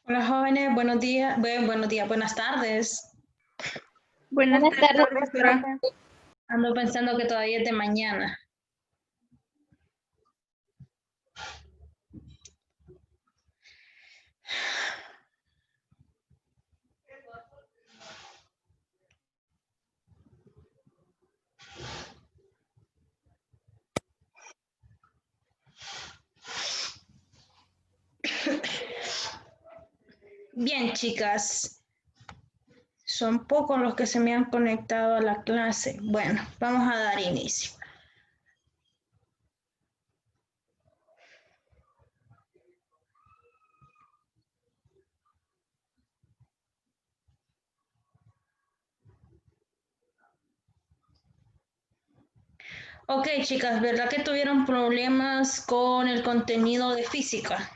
Hola jóvenes, buenos días, buenas tardes. Buenas tardes, profesora. Ando pensando que todavía es de mañana. Bien, chicas. Son pocos los que se me han conectado a la clase. Bueno, vamos a dar inicio. Ok, chicas, ¿verdad que tuvieron problemas con el contenido de física?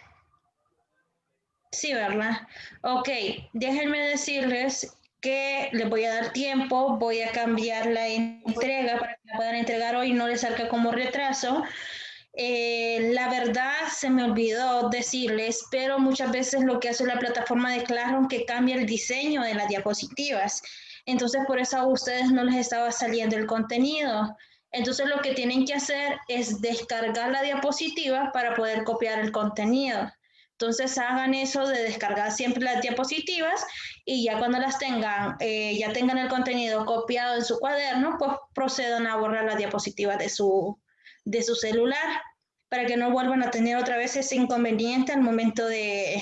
Sí, ¿verdad? Ok, déjenme decirles que les voy a dar tiempo, voy a cambiar la entrega para que la puedan entregar hoy y no les salga como retraso. La verdad se me olvidó decirles, pero muchas veces lo que hace la plataforma de Classroom que cambia el diseño de las diapositivas. Entonces por eso a ustedes no les estaba saliendo el contenido. Entonces lo que tienen que hacer es descargar la diapositiva para poder copiar el contenido. Entonces hagan eso de descargar siempre las diapositivas y ya cuando las tengan, ya tengan el contenido copiado en su cuaderno, pues procedan a borrar las diapositivas de su celular para que no vuelvan a tener otra vez ese inconveniente al momento de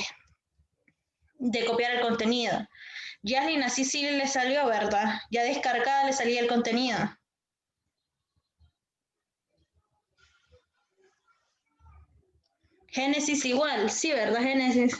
copiar el contenido. Yaslin, así sí le salió, ¿verdad? Ya descargada le salía el contenido. Génesis igual, sí, ¿verdad, Génesis?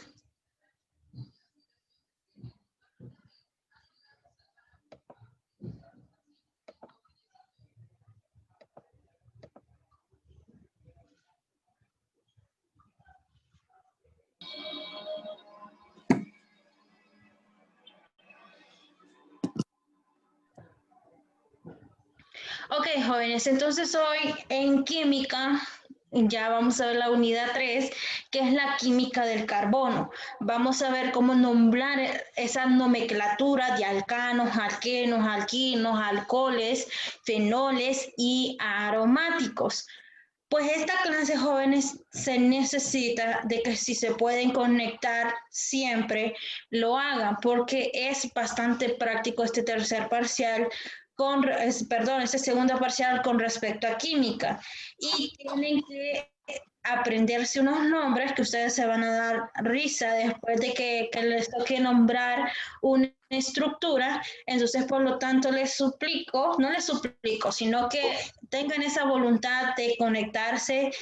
Ok, jóvenes, entonces hoy en química ya vamos a ver la unidad 3, que es la química del carbono. Vamos a ver cómo nombrar esa nomenclatura de alcanos, alquenos, alquinos, alcoholes, fenoles y aromáticos. Pues esta clase, jóvenes, se necesita de que si se pueden conectar siempre, lo hagan, porque es bastante práctico este tercer parcial este segundo parcial con respecto a química. Y tienen que aprenderse unos nombres que ustedes se van a dar risa después de que les toque nombrar una estructura. Entonces, por lo tanto, les suplico, no les suplico, sino que tengan esa voluntad de conectarse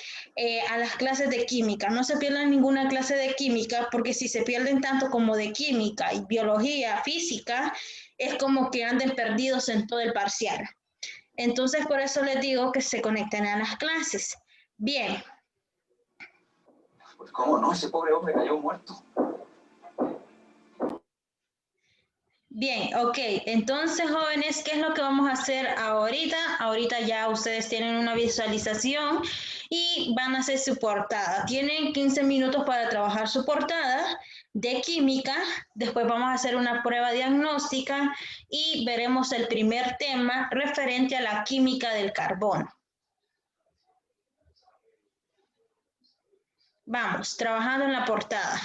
a las clases de química. No se pierdan ninguna clase de química, porque si se pierden tanto como de química y biología, física, es como que anden perdidos en todo el parcial. Entonces, por eso les digo que se conecten a las clases. Bien. Pues cómo no, ese pobre hombre cayó muerto. Bien, ok. Entonces, jóvenes, ¿qué es lo que vamos a hacer ahorita? Ahorita ya ustedes tienen una visualización y van a hacer su portada. Tienen 15 minutos para trabajar su portada de química. Después vamos a hacer una prueba diagnóstica y veremos el primer tema referente a la química del carbono. Vamos, trabajando en la portada.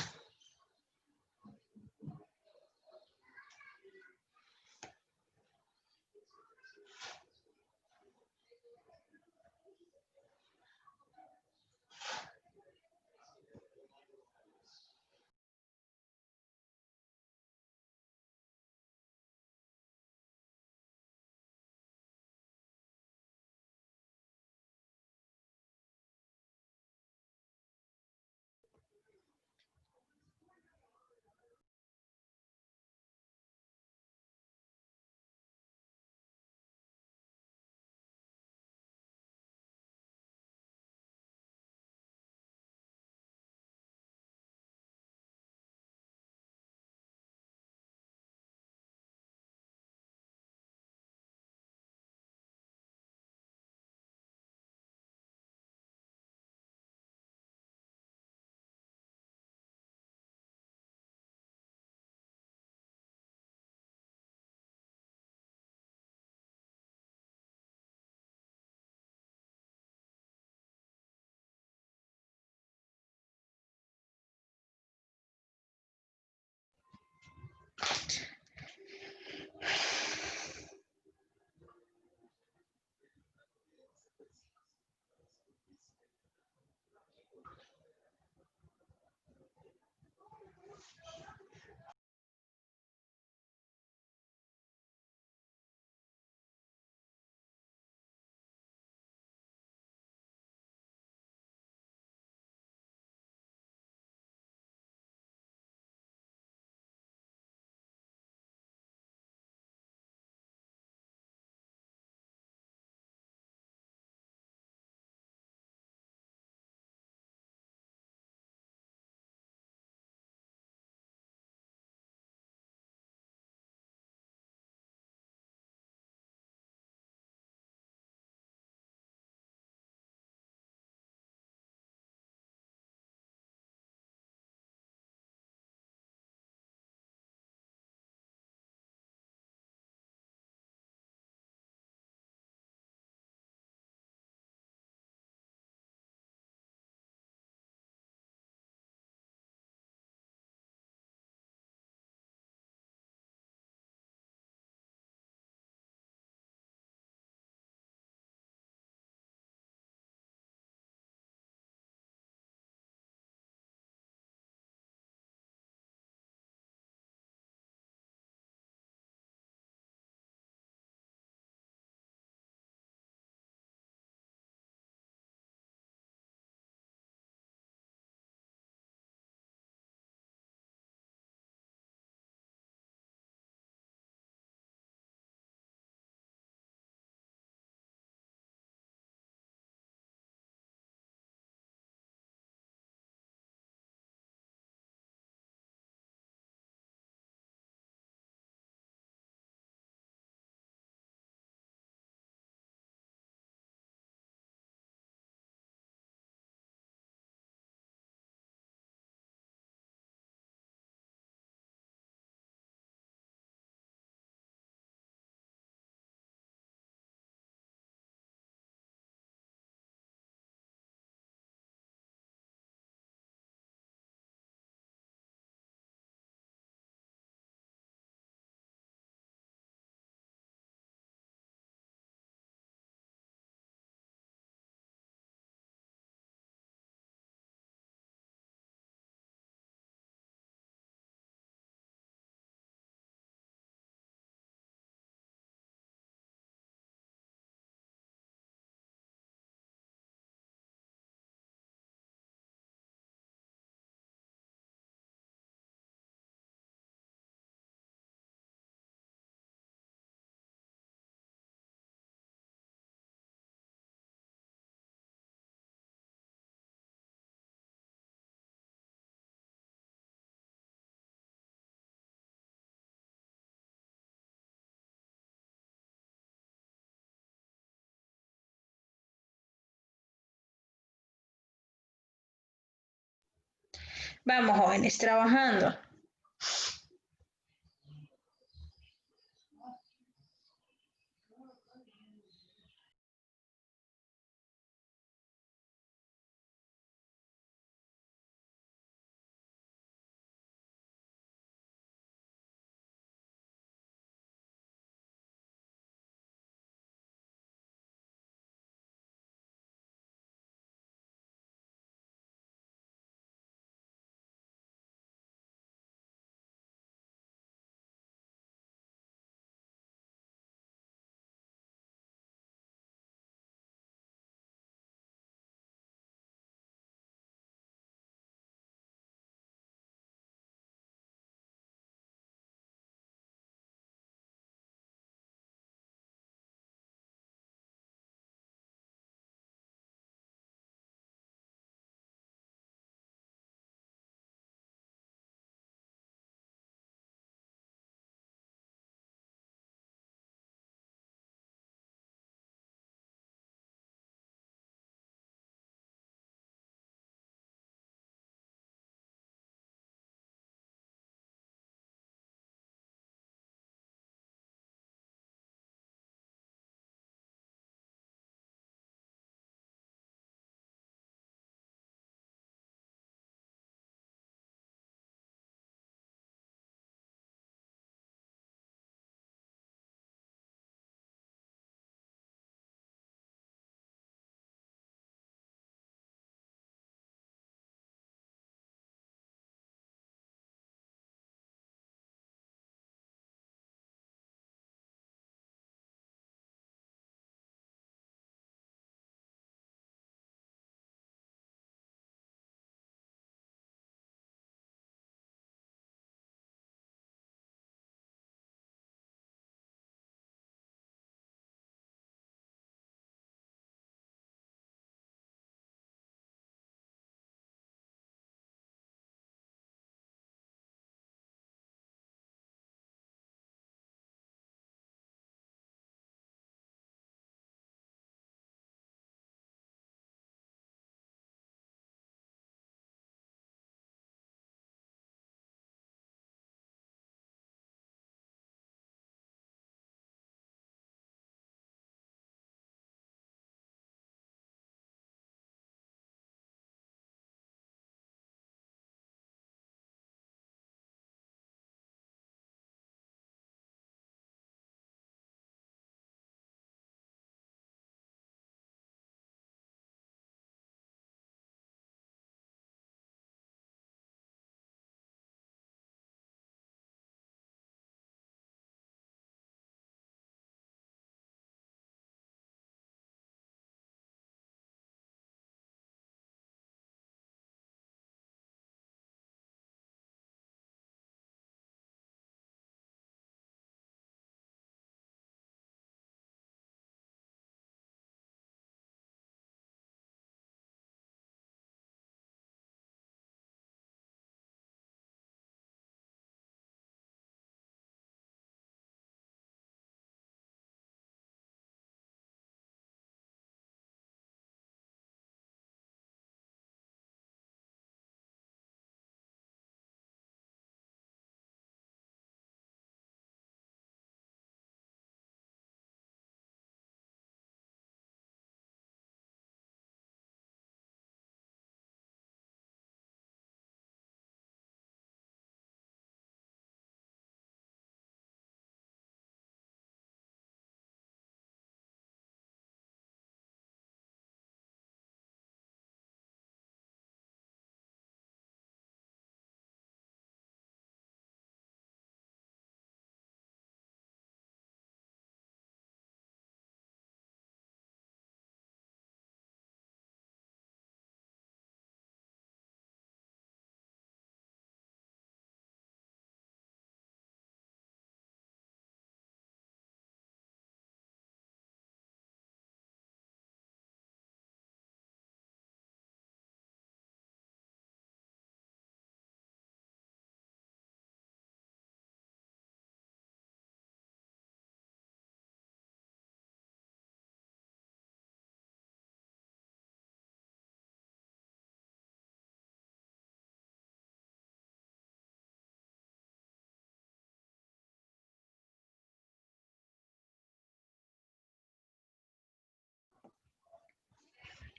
Vamos, jóvenes, trabajando.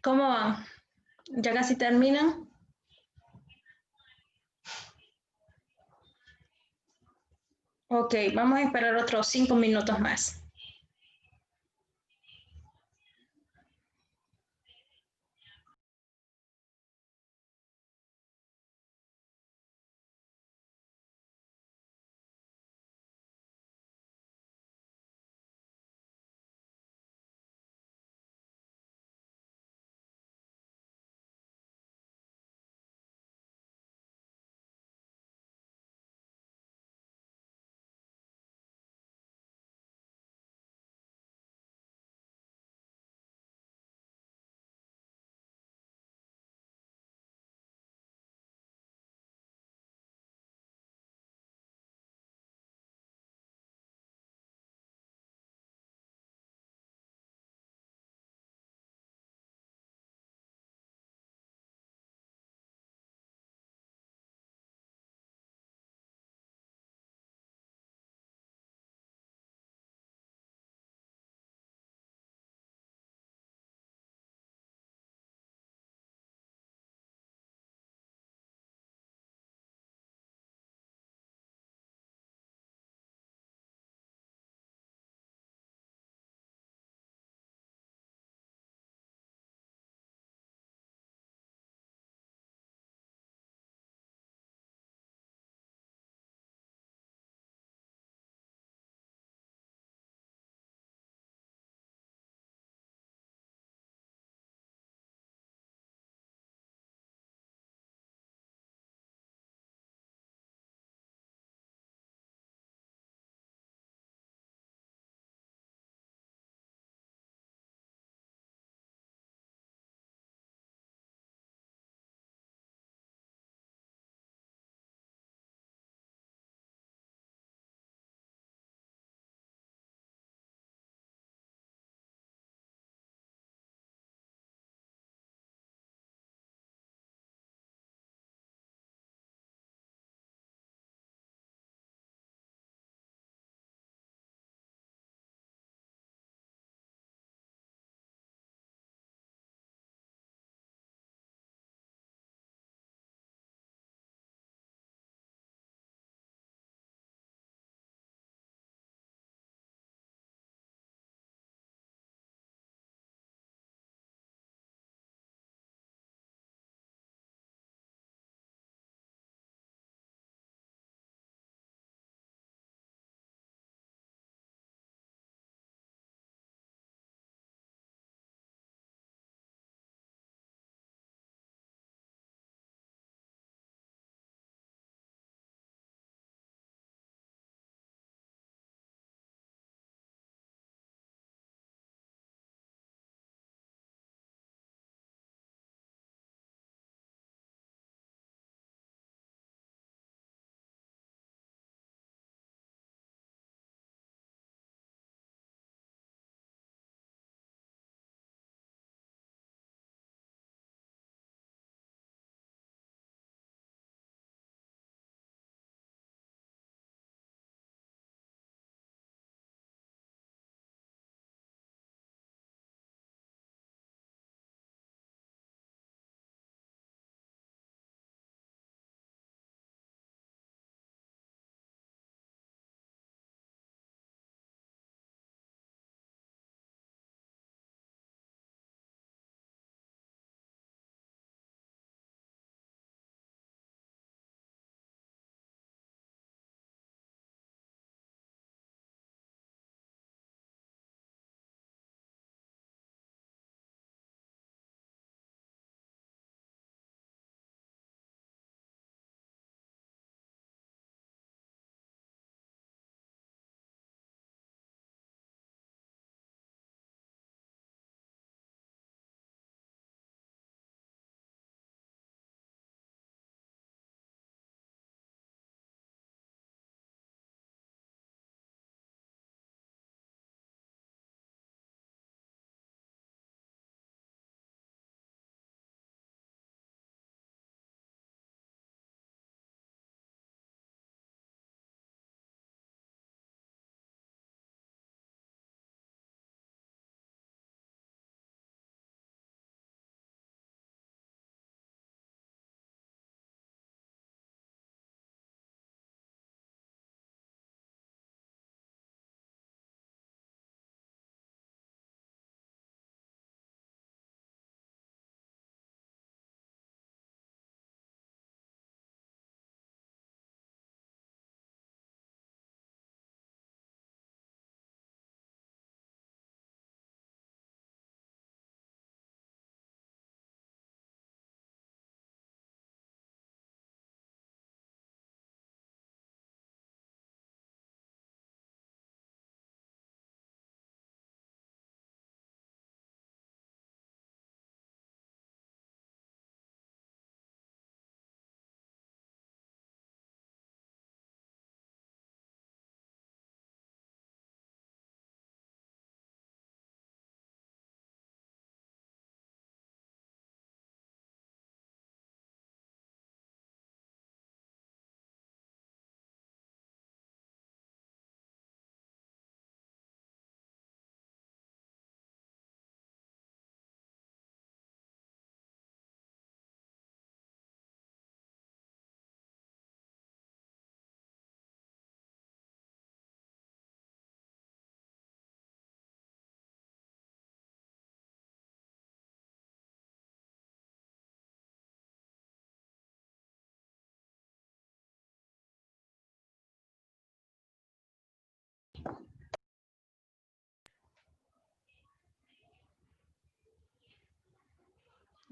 ¿Cómo van? ¿Ya casi terminan? Ok, vamos a esperar otros 5 minutos más.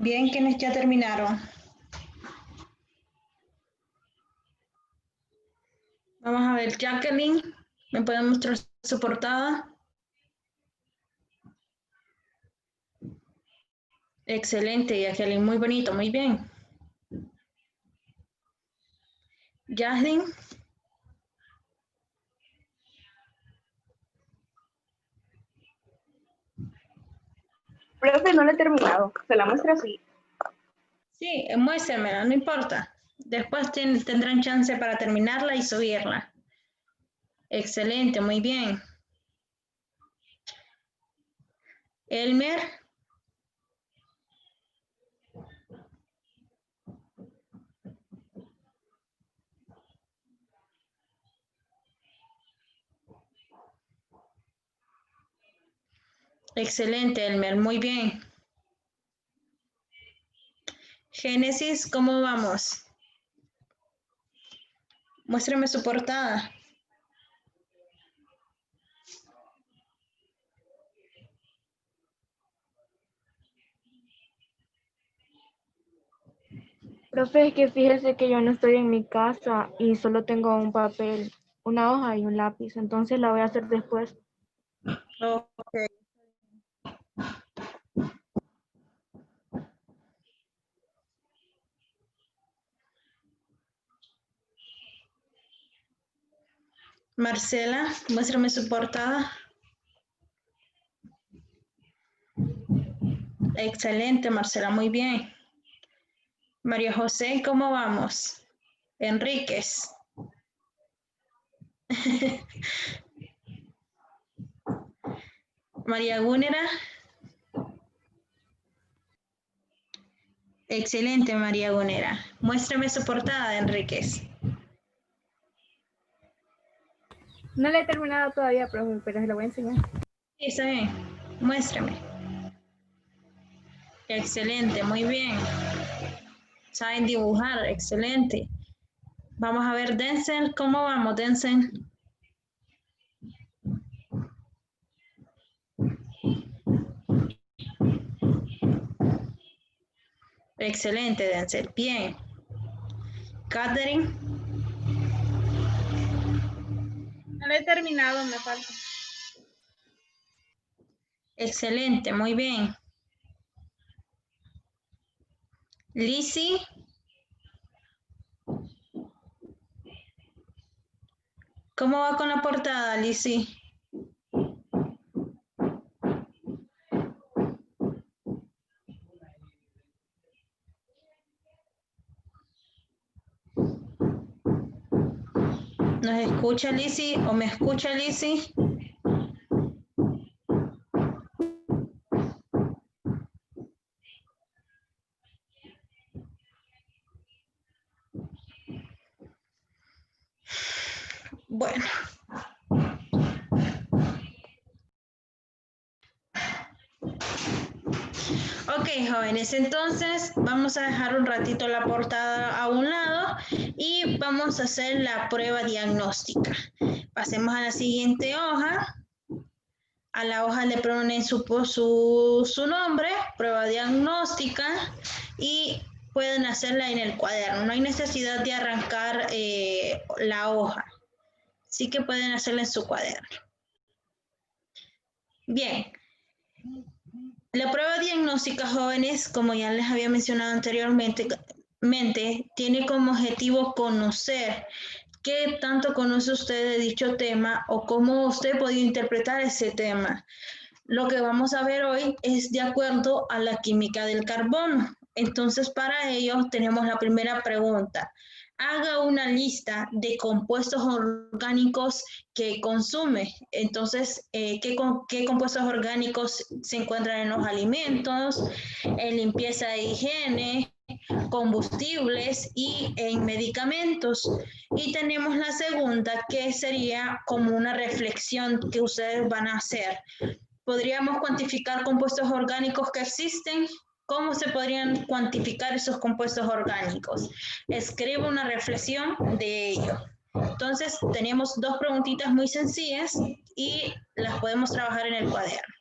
Bien, quienes ya terminaron. Vamos a ver, Jacqueline, ¿me puede mostrar su portada? Excelente, Jacqueline, muy bonito, muy bien. Jasmine. Profe, no lo he terminado. Se la muestra así. Sí, muéstrenmela, no importa. Después tendrán chance para terminarla y subirla. Excelente, muy bien. Elmer. Excelente, Elmer, muy bien. Génesis, ¿cómo vamos? Muéstrame su portada. Profe, es que fíjese que yo no estoy en mi casa y solo tengo un papel, una hoja y un lápiz, entonces la voy a hacer después. Ok. Marcela, muéstrame su portada. Excelente, Marcela, muy bien. María José, ¿cómo vamos? Enríquez. María Gúnera. Excelente, María Gúnera. Muéstrame su portada, Enríquez. No la he terminado todavía, profe, pero se la voy a enseñar. Sí, está bien. Muéstrame. Excelente, muy bien. Saben dibujar, excelente. Vamos a ver, Denzel, ¿cómo vamos, Denzel? Excelente, Denzel. Bien. Catherine. No lo he terminado, me falta. Excelente, muy bien. Lizzie. ¿Cómo va con la portada, Lizzie? ¿Nos escucha, Lizzie? ¿O me escucha, Lizzie? Bueno. Ok, jóvenes, entonces vamos a dejar un ratito la portada a un lado y vamos a hacer la prueba diagnóstica. Pasemos a la siguiente hoja. A la hoja le ponen su nombre, prueba diagnóstica, y pueden hacerla en el cuaderno. No hay necesidad de arrancar la hoja. Sí que pueden hacerla en su cuaderno. Bien. La prueba diagnóstica, jóvenes, como ya les había mencionado anteriormente, tiene como objetivo conocer qué tanto conoce usted de dicho tema o cómo usted puede interpretar ese tema. Lo que vamos a ver hoy es de acuerdo a la química del carbono. Entonces, para ello tenemos la primera pregunta. Haga una lista de compuestos orgánicos que consume. Entonces, ¿qué compuestos orgánicos se encuentran en los alimentos, en limpieza e higiene, combustibles y en medicamentos? Y tenemos la segunda, que sería como una reflexión que ustedes van a hacer. ¿Podríamos cuantificar compuestos orgánicos que existen? ¿Cómo se podrían cuantificar esos compuestos orgánicos? Escribo una reflexión de ello. Entonces, tenemos dos preguntitas muy sencillas y las podemos trabajar en el cuaderno.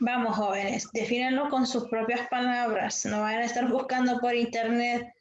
Vamos, jóvenes, defínanlo con sus propias palabras. No vayan a estar buscando por internet.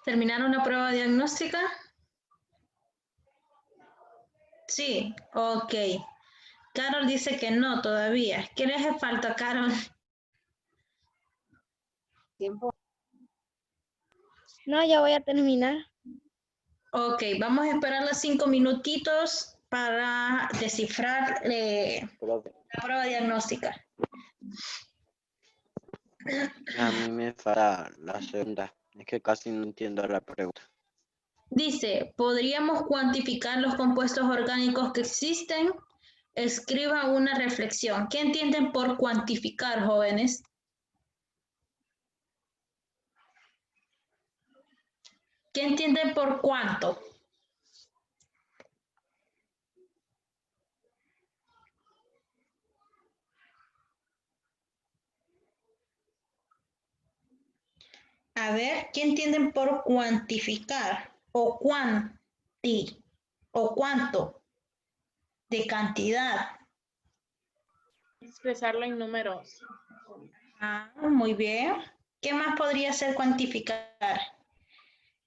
¿Terminaron la prueba diagnóstica? Sí, ok. Carol dice que no todavía. ¿Qué le hace falta, Carol? Tiempo. No, ya voy a terminar. Ok, vamos a esperar los 5 minutitos para descifrar Profe, la prueba diagnóstica. a mí me falta la segunda. Es que casi no entiendo la pregunta. Dice, ¿podríamos cuantificar los compuestos orgánicos que existen? Escriba una reflexión. ¿Qué entienden por cuantificar, jóvenes? ¿Qué entienden por cuánto? A ver, ¿qué entienden por cuantificar? O cuanti, o cuánto, de cantidad. Expresarlo en números. Ah, muy bien. ¿Qué más podría ser cuantificar?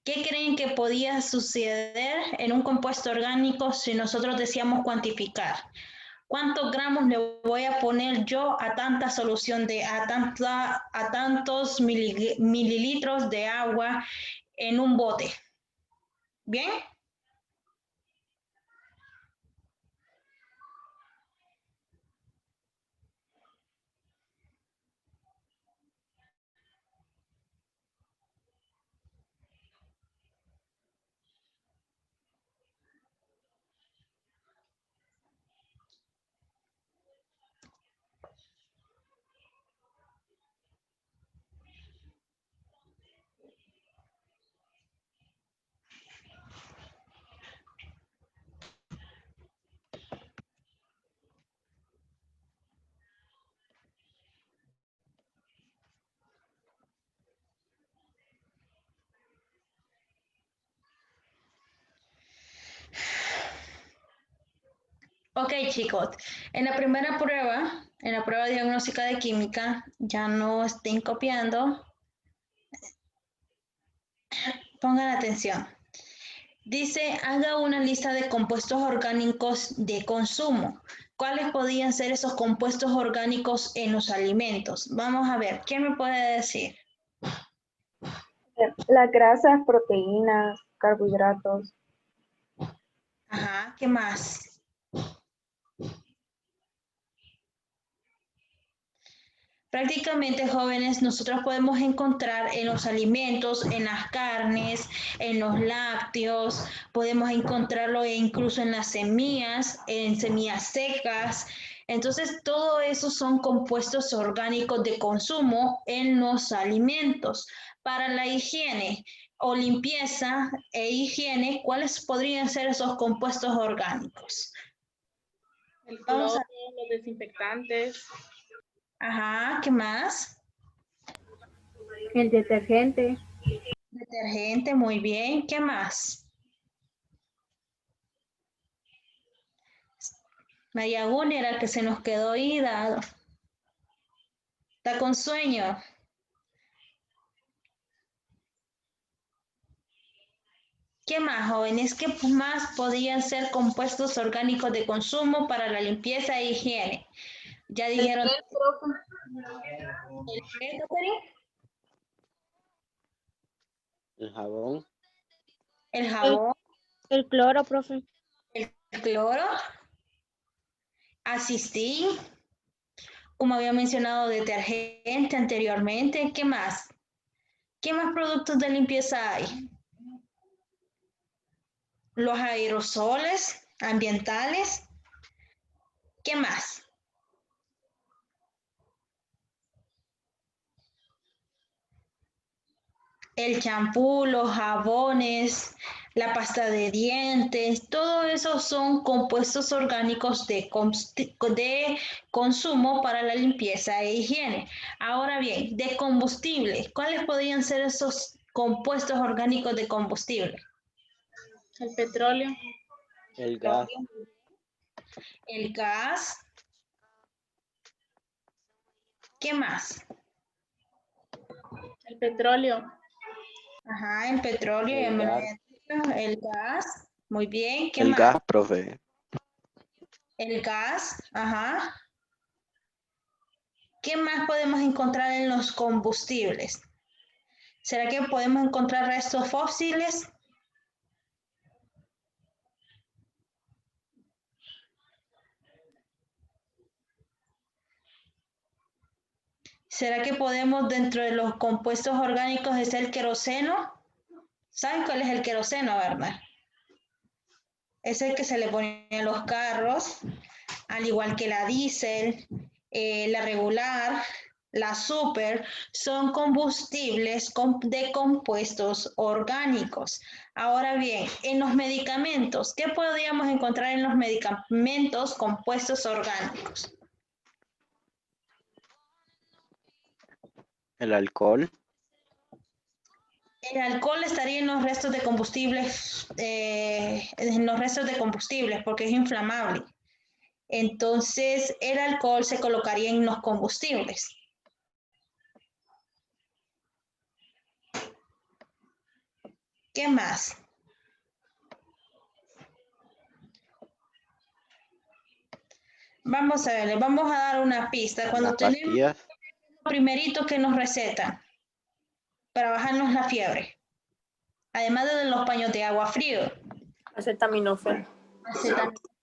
¿Qué creen que podía suceder en un compuesto orgánico si nosotros decíamos cuantificar? ¿Cuántos gramos le voy a poner yo a tanta solución a tantos mililitros de agua en un bote? ¿Bien? Ok, chicos, en la primera prueba, en la prueba diagnóstica de química, ya no estén copiando, pongan atención. Dice, haga una lista de compuestos orgánicos de consumo. ¿Cuáles podían ser esos compuestos orgánicos en los alimentos? Vamos a ver, ¿quién me puede decir? Las grasas, proteínas, carbohidratos. Ajá, ¿qué más? Prácticamente, jóvenes, nosotros podemos encontrar en los alimentos, en las carnes, en los lácteos, podemos encontrarlo incluso en las semillas, en semillas secas. Entonces, todo eso son compuestos orgánicos de consumo en los alimentos. Para la higiene o limpieza e higiene, ¿cuáles podrían ser esos compuestos orgánicos? El Vamos cloro, a... los desinfectantes. Ajá, ¿qué más? El detergente. Detergente, muy bien. ¿Qué más? María Guni era el que se nos quedó ahí dado. Está con sueño. ¿Qué más, jóvenes? ¿Qué más podrían ser compuestos orgánicos de consumo para la limpieza e higiene? Ya dijeron. ¿El qué, Catherine? El jabón, El El, jabón, el cloro, profe. el cloro, asistí, como había mencionado, detergente anteriormente. ¿Qué más? ¿Qué más productos de limpieza hay? Los aerosoles ambientales. ¿Qué más? El champú, los jabones, la pasta de dientes, todo eso son compuestos orgánicos de consumo para la limpieza e higiene. Ahora bien, de combustible, ¿cuáles podrían ser esos compuestos orgánicos de combustible? El petróleo. el gas, El gas. ¿Qué más? El petróleo. Ajá, el petróleo, ya El me lo gas. había dicho, el gas. Muy bien, ¿qué El más? gas, profe. El gas, ajá. ¿Qué más podemos encontrar en los combustibles? ¿Será que podemos encontrar restos fósiles? ¿Será que podemos dentro de los compuestos orgánicos es el queroseno? ¿Saben cuál es el queroseno, verdad? Es el que se le pone a los carros, al igual que la diésel, la regular, la super, son combustibles de compuestos orgánicos. Ahora bien, en los medicamentos, ¿qué podríamos encontrar en los medicamentos compuestos orgánicos? El alcohol. El alcohol estaría en los restos de combustibles, porque es inflamable. Entonces, el alcohol se colocaría en los combustibles. ¿Qué más? Vamos a ver, les vamos a dar una pista. Cuando Las tenemos pastillas. lo primerito que nos recetan para bajarnos la fiebre, además de los paños de agua frío. Acetaminofén. Acetaminofén.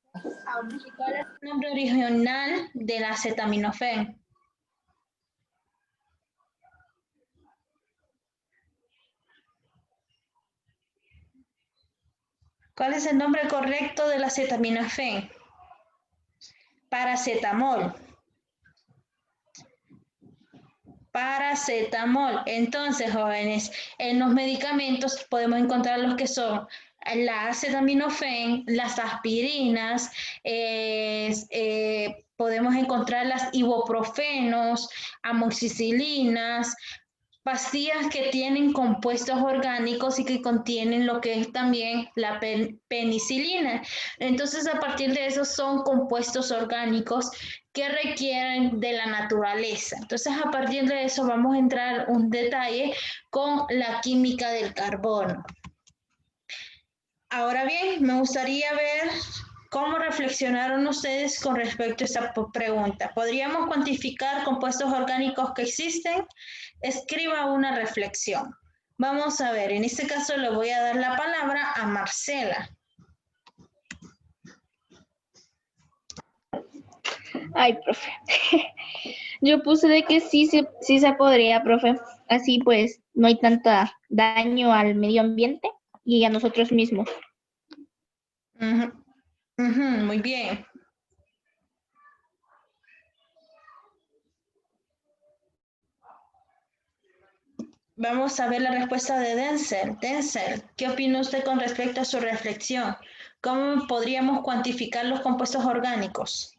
¿Y cuál es el nombre original del acetaminofén? ¿Cuál es el nombre correcto del acetaminofén? Paracetamol. Paracetamol. Entonces, jóvenes, en los medicamentos podemos encontrar los que son la acetaminofén, las aspirinas, podemos encontrar las ibuprofenos, amoxicilinas, pastillas que tienen compuestos orgánicos y que contienen lo que es también la penicilina. Entonces, a partir de eso son compuestos orgánicos que requieren de la naturaleza. Entonces, a partir de eso vamos a entrar un detalle con la química del carbono. Ahora bien, me gustaría ver cómo reflexionaron ustedes con respecto a esta pregunta. ¿Podríamos cuantificar compuestos orgánicos que existen? Escriba una reflexión. Vamos a ver, en este caso le voy a dar la palabra a Marcela. Ay, profe. Yo puse de que sí se podría, profe. Así pues no hay tanta daño al medio ambiente y a nosotros mismos. Muy bien. Vamos a ver la respuesta de Denzel. Denzel, ¿qué opina usted con respecto a su reflexión? ¿Cómo podríamos cuantificar los compuestos orgánicos?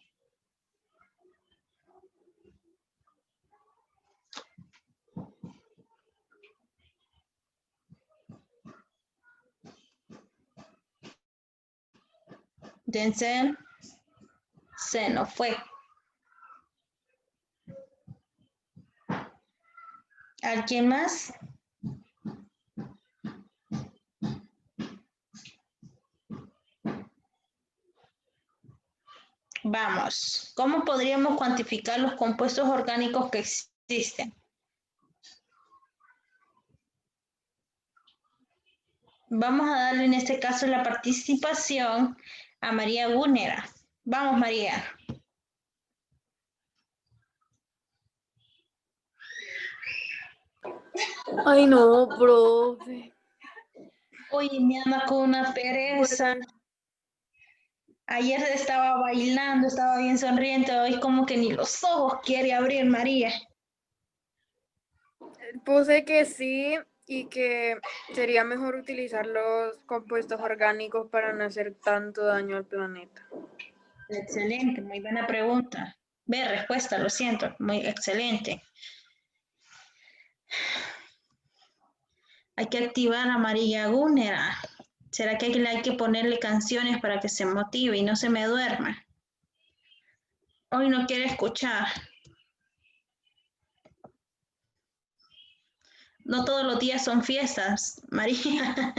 Denzel se nos fue. ¿Alguien más? Vamos, ¿cómo podríamos cuantificar los compuestos orgánicos que existen? Vamos a darle en este caso la participación a María Gúnera. Vamos, María. Ay, no, profe. Uy, me anda con una pereza. Ayer estaba bailando, estaba bien sonriente, hoy como que ni los ojos quiere abrir, María. Puse que sí y que sería mejor utilizar los compuestos orgánicos para no hacer tanto daño al planeta. Excelente, muy buena pregunta. Ve, respuesta, lo siento, muy excelente. Hay que activar a María Gúnera. ¿Será que hay que ponerle canciones para que se motive y no se me duerma? Hoy no quiere escuchar. No todos los días son fiestas, María.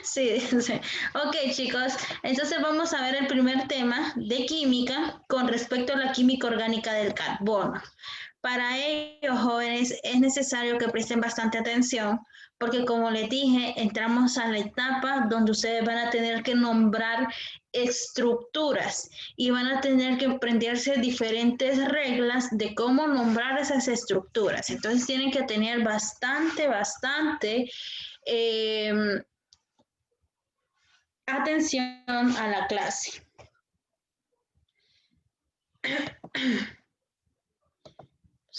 Sí, sí. Ok, chicos, entonces vamos a ver el primer tema de química con respecto a la química orgánica del carbono. Para ello, jóvenes, es necesario que presten bastante atención porque, como les dije, entramos a la etapa donde ustedes van a tener que nombrar estructuras y van a tener que aprenderse diferentes reglas de cómo nombrar esas estructuras. Entonces, tienen que tener bastante atención a la clase.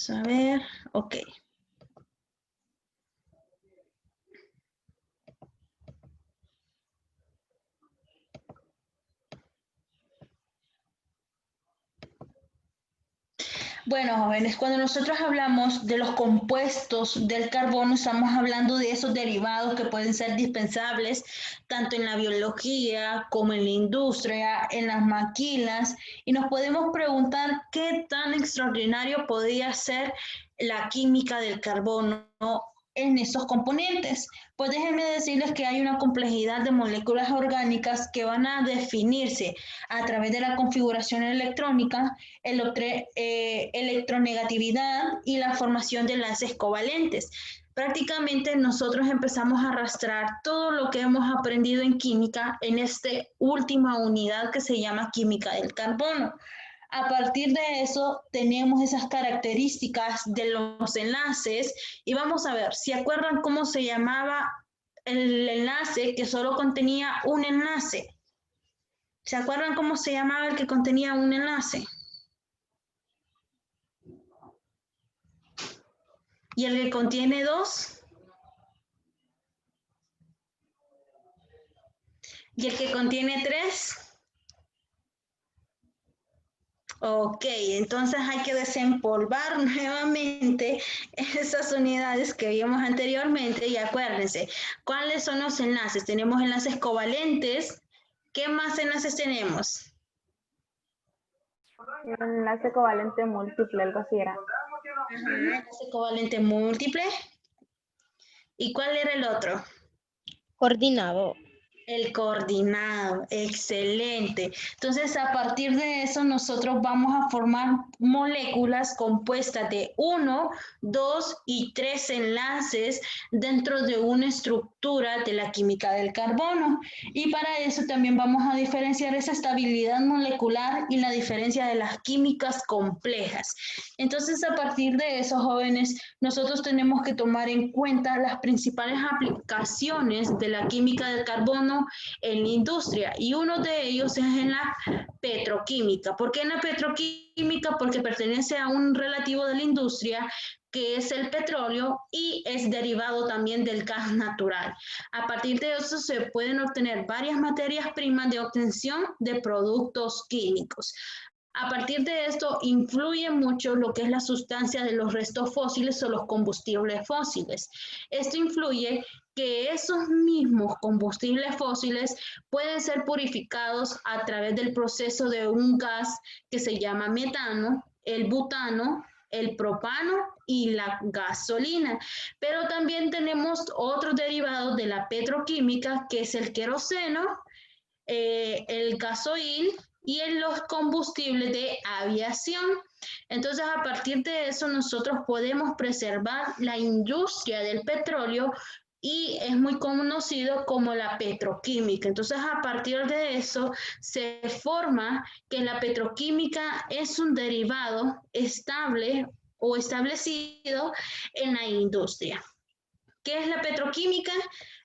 Vamos a ver, ok. Bueno, jóvenes, cuando nosotros hablamos de los compuestos del carbono, estamos hablando de esos derivados que pueden ser dispensables tanto en la biología como en la industria, en las maquilas, y nos podemos preguntar qué tan extraordinario podría ser la química del carbono en esos componentes. Pues déjenme decirles que hay una complejidad de moléculas orgánicas que van a definirse a través de la configuración electrónica, electronegatividad y la formación de enlaces covalentes. Prácticamente nosotros empezamos a arrastrar todo lo que hemos aprendido en química en esta última unidad que se llama química del carbono. A partir de eso tenemos esas características de los enlaces y vamos a ver, ¿se acuerdan cómo se llamaba el enlace que solo contenía un enlace? ¿Se acuerdan cómo se llamaba el que contenía un enlace? ¿Y el que contiene dos? ¿Y el que contiene tres? Ok, entonces hay que desempolvar nuevamente esas unidades que vimos anteriormente y acuérdense, ¿cuáles son los enlaces? Tenemos enlaces covalentes. ¿Qué más enlaces tenemos? Enlace covalente múltiple, algo así era. Ajá, enlace covalente múltiple. ¿Y cuál era el otro? Coordinado. El coordinado, excelente. Entonces, a partir de eso, nosotros vamos a formar moléculas compuestas de 1, 2 y 3 enlaces dentro de una estructura de la química del carbono. Y para eso también vamos a diferenciar esa estabilidad molecular y la diferencia de las químicas complejas. Entonces, a partir de eso, jóvenes, nosotros tenemos que tomar en cuenta las principales aplicaciones de la química del carbono en la industria y uno de ellos es en la petroquímica. ¿Por qué en la petroquímica? Porque pertenece a un relativo de la industria que es el petróleo y es derivado también del gas natural. A partir de eso se pueden obtener varias materias primas de obtención de productos químicos. A partir de esto influye mucho lo que es la sustancia de los restos fósiles o los combustibles fósiles. Esto influye que esos mismos combustibles fósiles pueden ser purificados a través del proceso de un gas que se llama metano, el butano, el propano y la gasolina. Pero también tenemos otros derivados de la petroquímica, que es el queroseno, el gasoil y en los combustibles de aviación. Entonces, a partir de eso, nosotros podemos preservar la industria del petróleo y es muy conocido como la petroquímica. Entonces, a partir de eso, se forma que la petroquímica es un derivado estable o establecido en la industria. ¿Qué es la petroquímica?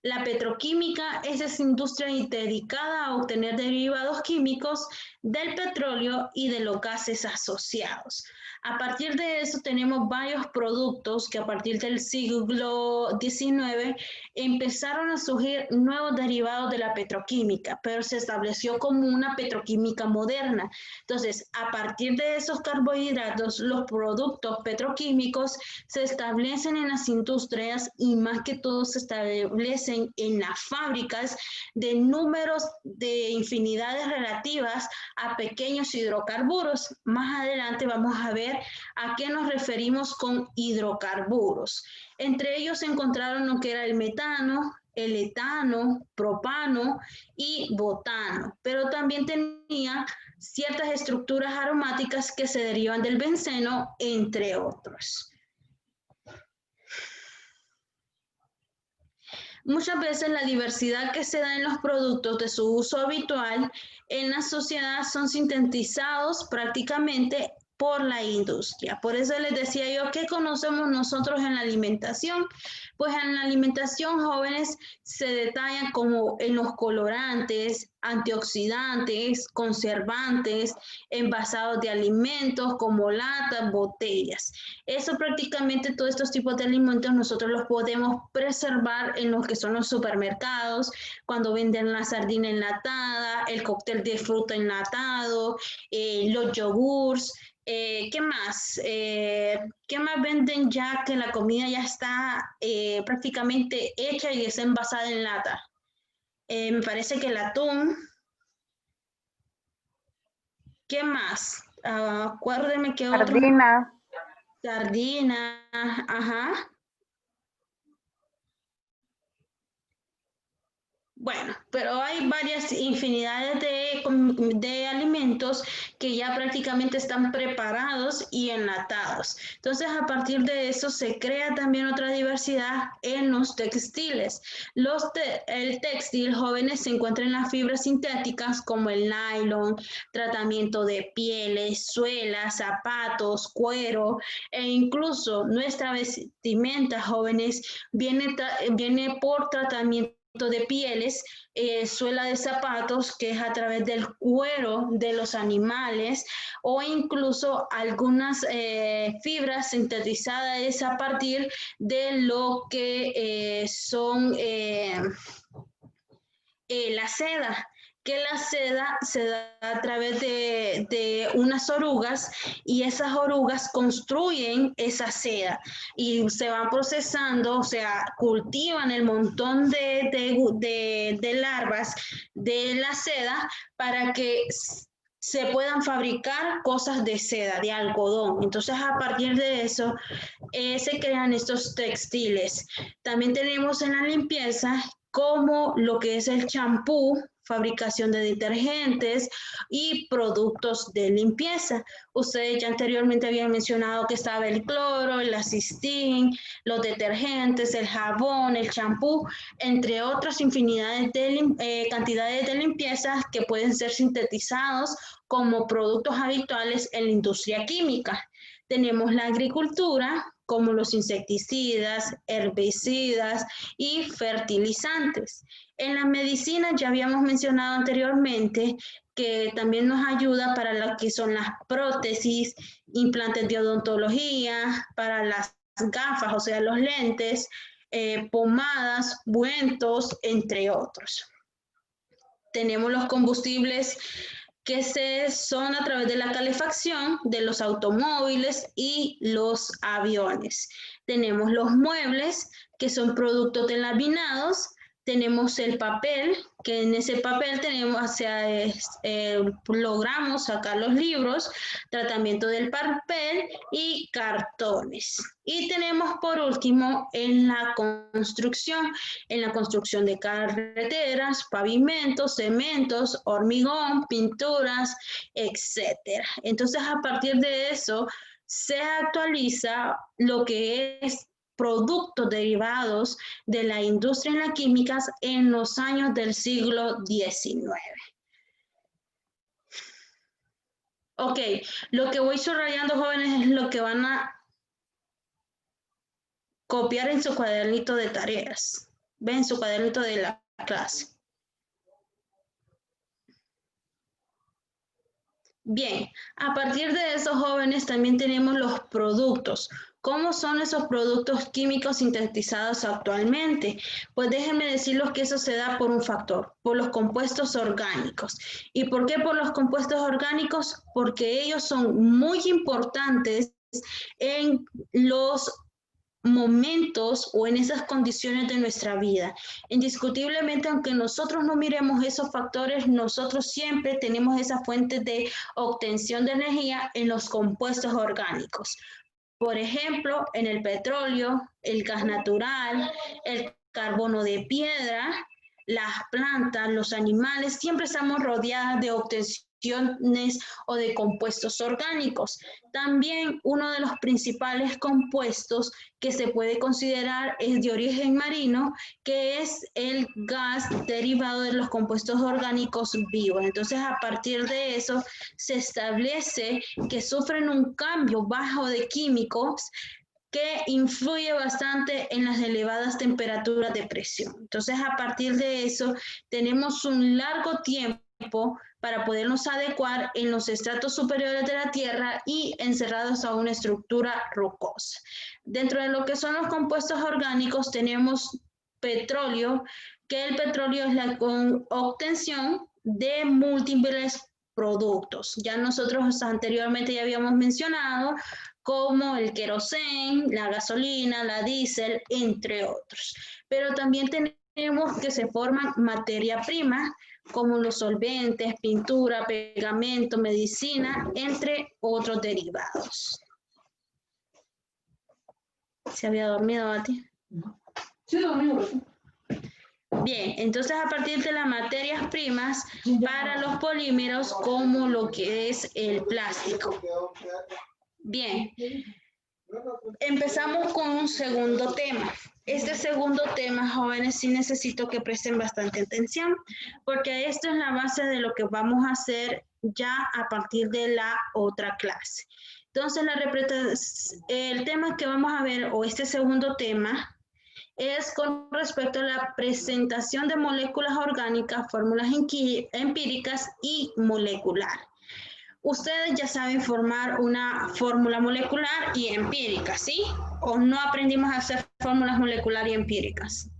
La petroquímica es esa industria dedicada a obtener derivados químicos del petróleo y de los gases asociados. A partir de eso tenemos varios productos que a partir del siglo XIX empezaron a surgir nuevos derivados de la petroquímica, pero se estableció como una petroquímica moderna. Entonces, a partir de esos carbohidratos, los productos petroquímicos se establecen en las industrias y más que todo se establecen producen en las fábricas de números de infinidades relativas a pequeños hidrocarburos. Más adelante vamos a ver a qué nos referimos con hidrocarburos. Entre ellos se encontraron lo que era el metano, el etano, propano y butano, pero también tenía ciertas estructuras aromáticas que se derivan del benceno, entre otros. Muchas veces la diversidad que se da en los productos de su uso habitual en la sociedad son sintetizados prácticamente por la industria. Por eso les decía yo, ¿qué conocemos nosotros en la alimentación? Pues en la alimentación, jóvenes, se detallan como en los colorantes, antioxidantes, conservantes, envasados de alimentos como latas, botellas. Eso prácticamente, todos estos tipos de alimentos nosotros los podemos preservar en los que son los supermercados, cuando venden la sardina enlatada, el cóctel de fruta enlatado, los yogurts. ¿Qué más? ¿Qué más venden ya que la comida ya está prácticamente hecha y es envasada en lata? Me parece que el atún. ¿Qué más? Acuérdeme que otro. Sardina. Sardina, ajá. Bueno, pero hay varias infinidades de alimentos que ya prácticamente están preparados y enlatados. Entonces, a partir de eso se crea también otra diversidad en los textiles. El textil, jóvenes, se encuentra en las fibras sintéticas como el nylon, tratamiento de pieles, suelas, zapatos, cuero e incluso nuestra vestimenta, jóvenes, viene por tratamiento de pieles, suela de zapatos, que es a través del cuero de los animales, o incluso algunas fibras sintetizadas a partir de lo que son la seda, que la seda se da a través de unas orugas y esas orugas construyen esa seda y se van procesando, o sea, cultivan el montón de larvas de la seda para que se puedan fabricar cosas de seda, de algodón. Entonces, a partir de eso, se crean estos textiles. También tenemos en la limpieza como lo que es el champú, fabricación de detergentes y productos de limpieza. Ustedes ya anteriormente habían mencionado que estaba el cloro, el asistín, los detergentes, el jabón, el champú, entre otras infinidades de cantidades de limpieza que pueden ser sintetizados como productos habituales en la industria química. Tenemos la agricultura, como los insecticidas, herbicidas y fertilizantes. En la medicina ya habíamos mencionado anteriormente que también nos ayuda para lo que son las prótesis, implantes de odontología, para las gafas, o sea, los lentes, pomadas, ungüentos, entre otros. Tenemos los combustibles que son a través de la calefacción de los automóviles y los aviones. Tenemos los muebles, que son productos de laminados. Tenemos el papel, que en ese papel tenemos, logramos sacar los libros, tratamiento del papel y cartones. Y tenemos por último en la construcción de carreteras, pavimentos, cementos, hormigón, pinturas, etc. Entonces, a partir de eso se actualiza lo que es productos derivados de la industria en las químicas en los años del siglo XIX. Ok, lo que voy subrayando, jóvenes, es lo que van a copiar en su cuadernito de tareas. Ven su cuadernito de la clase. Bien, a partir de esos, jóvenes, también tenemos los productos. ¿Cómo son esos productos químicos sintetizados actualmente? Pues déjenme decirles que eso se da por un factor, por los compuestos orgánicos. ¿Y por qué por los compuestos orgánicos? Porque ellos son muy importantes en los momentos o en esas condiciones de nuestra vida. Indiscutiblemente, aunque nosotros no miremos esos factores, nosotros siempre tenemos esa fuente de obtención de energía en los compuestos orgánicos. Por ejemplo, en el petróleo, el gas natural, el carbono de piedra, las plantas, los animales, siempre estamos rodeadas de obtenciones o de compuestos orgánicos. También uno de los principales compuestos que se puede considerar es de origen marino, que es el gas derivado de los compuestos orgánicos vivos. Entonces, a partir de eso, se establece que sufren un cambio bajo de químicos que influye bastante en las elevadas temperaturas de presión. Entonces, a partir de eso, tenemos un largo tiempo para podernos adecuar en los estratos superiores de la Tierra y encerrados a una estructura rocosa. Dentro de lo que son los compuestos orgánicos, tenemos petróleo, que el petróleo es la obtención de múltiples productos. Ya nosotros anteriormente ya habíamos mencionado como el queroseno, la gasolina, la diésel, entre otros. Pero también tenemos que se forman materia prima, como los solventes, pintura, pegamento, medicina, entre otros derivados. ¿Se había dormido, Bati? Sí, dormido. Bien, entonces a partir de las materias primas para los polímeros, como lo que es el plástico. Bien, empezamos con un segundo tema. Este segundo tema, jóvenes, sí necesito que presten bastante atención, porque esto es la base de lo que vamos a hacer ya a partir de la otra clase. Entonces, el tema que vamos a ver, o este segundo tema, es con respecto a la presentación de moléculas orgánicas, fórmulas empíricas y molecular. Ustedes ya saben formar una fórmula molecular y empírica, ¿sí? ¿O no aprendimos a hacer fórmulas moleculares y empíricas?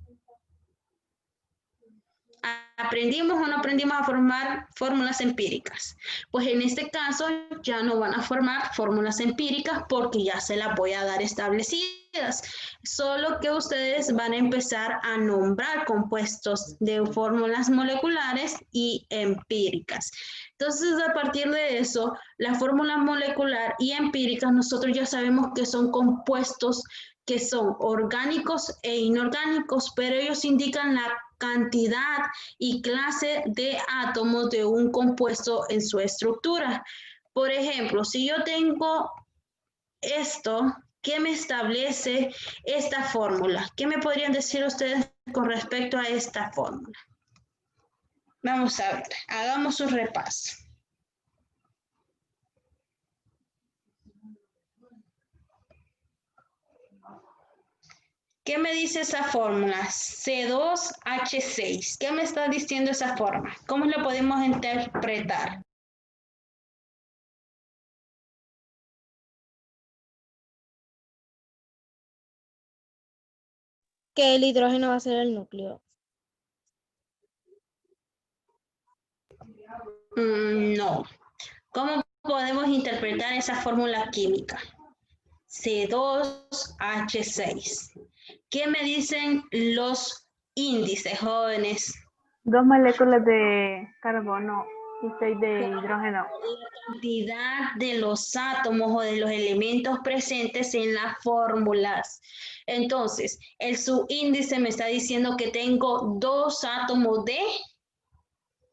¿Aprendimos o no aprendimos a formar fórmulas empíricas? Pues en este caso ya no van a formar fórmulas empíricas porque ya se las voy a dar establecidas. Solo que ustedes van a empezar a nombrar compuestos de fórmulas moleculares y empíricas. Entonces, a partir de eso, la fórmula molecular y empírica, nosotros ya sabemos que son compuestos que son orgánicos e inorgánicos, pero ellos indican la cantidad y clase de átomos de un compuesto en su estructura. Por ejemplo, si yo tengo esto, ¿qué me establece esta fórmula? ¿Qué me podrían decir ustedes con respecto a esta fórmula? Vamos a ver, hagamos un repaso. ¿Qué me dice esa fórmula? C2H6. ¿Qué me está diciendo esa fórmula? ¿Cómo la podemos interpretar? Que el hidrógeno va a ser el núcleo. No. ¿Cómo podemos interpretar esa fórmula química? C2H6. ¿Qué me dicen los índices, jóvenes? 2 moléculas de carbono y 6 de hidrógeno. La cantidad de los átomos o de los elementos presentes en las fórmulas. Entonces, el subíndice me está diciendo que tengo 2 átomos de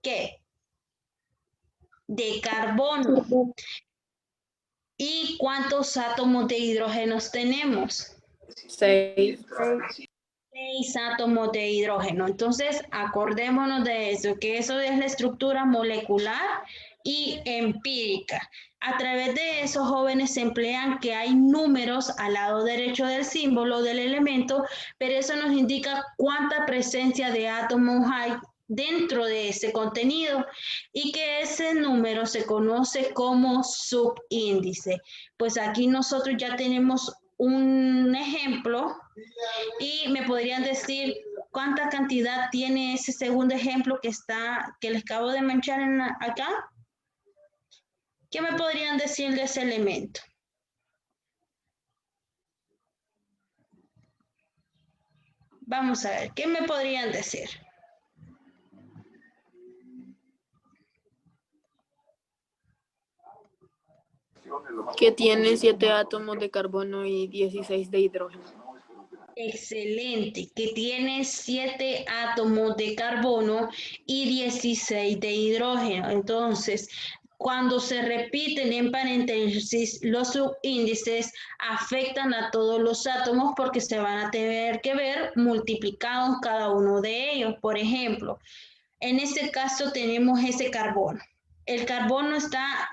¿qué? De carbono. ¿Y cuántos átomos de hidrógeno tenemos? 6. 6 átomos de hidrógeno. Entonces, acordémonos de eso, que eso es la estructura molecular y empírica. A través de eso, jóvenes, se emplean que hay números al lado derecho del símbolo del elemento, pero eso nos indica cuánta presencia de átomos hay dentro de ese contenido y que ese número se conoce como subíndice. Pues aquí nosotros ya tenemos un ejemplo y me podrían decir cuánta cantidad tiene ese segundo ejemplo que les acabo de mencionar acá. ¿Qué me podrían decir de ese elemento? Vamos a ver, ¿qué me podrían decir? Que tiene 7 átomos de carbono y 16 de hidrógeno. Excelente, que tiene 7 átomos de carbono y 16 de hidrógeno. Entonces, cuando se repiten en paréntesis, los subíndices afectan a todos los átomos porque se van a tener que ver multiplicados cada uno de ellos. Por ejemplo, en este caso tenemos ese carbono. El carbono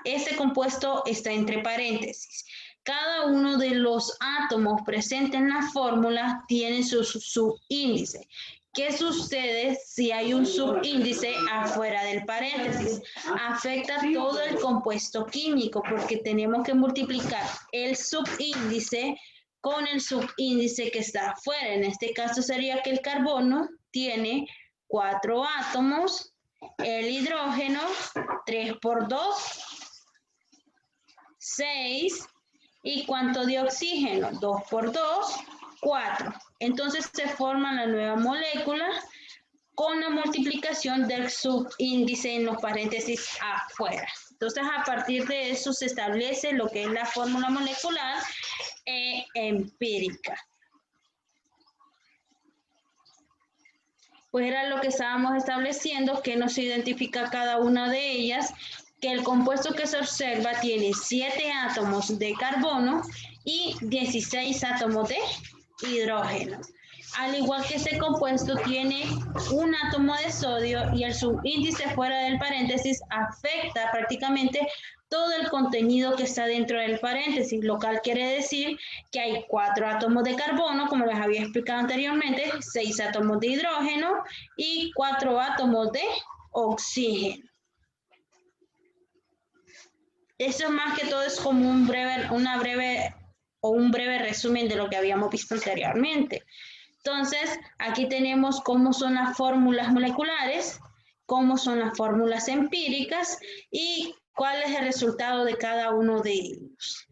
ese compuesto está entre paréntesis. Cada uno de los átomos presentes en la fórmula tiene su subíndice. ¿Qué sucede si hay un subíndice afuera del paréntesis? Afecta todo el compuesto químico porque tenemos que multiplicar el subíndice con el subíndice que está afuera. En este caso sería que el carbono tiene 4 átomos, el hidrógeno 3 por 2, 6, ¿y cuánto de oxígeno? 2 por 2, 4. Entonces se forma la nueva molécula con la multiplicación del subíndice en los paréntesis afuera. Entonces a partir de eso se establece lo que es la fórmula molecular empírica. Pues era lo que estábamos estableciendo, que nos identifica cada una de ellas, que el compuesto que se observa tiene 7 átomos de carbono y 16 átomos de hidrógeno. Al igual que este compuesto tiene un átomo de sodio y el subíndice fuera del paréntesis afecta prácticamente todo el contenido que está dentro del paréntesis, lo cual quiere decir que hay 4 átomos de carbono, como les había explicado anteriormente, 6 átomos de hidrógeno y 4 átomos de oxígeno. Eso más que todo es como un breve resumen de lo que habíamos visto anteriormente. Entonces, aquí tenemos cómo son las fórmulas moleculares, cómo son las fórmulas empíricas y cuál es el resultado de cada uno de ellos.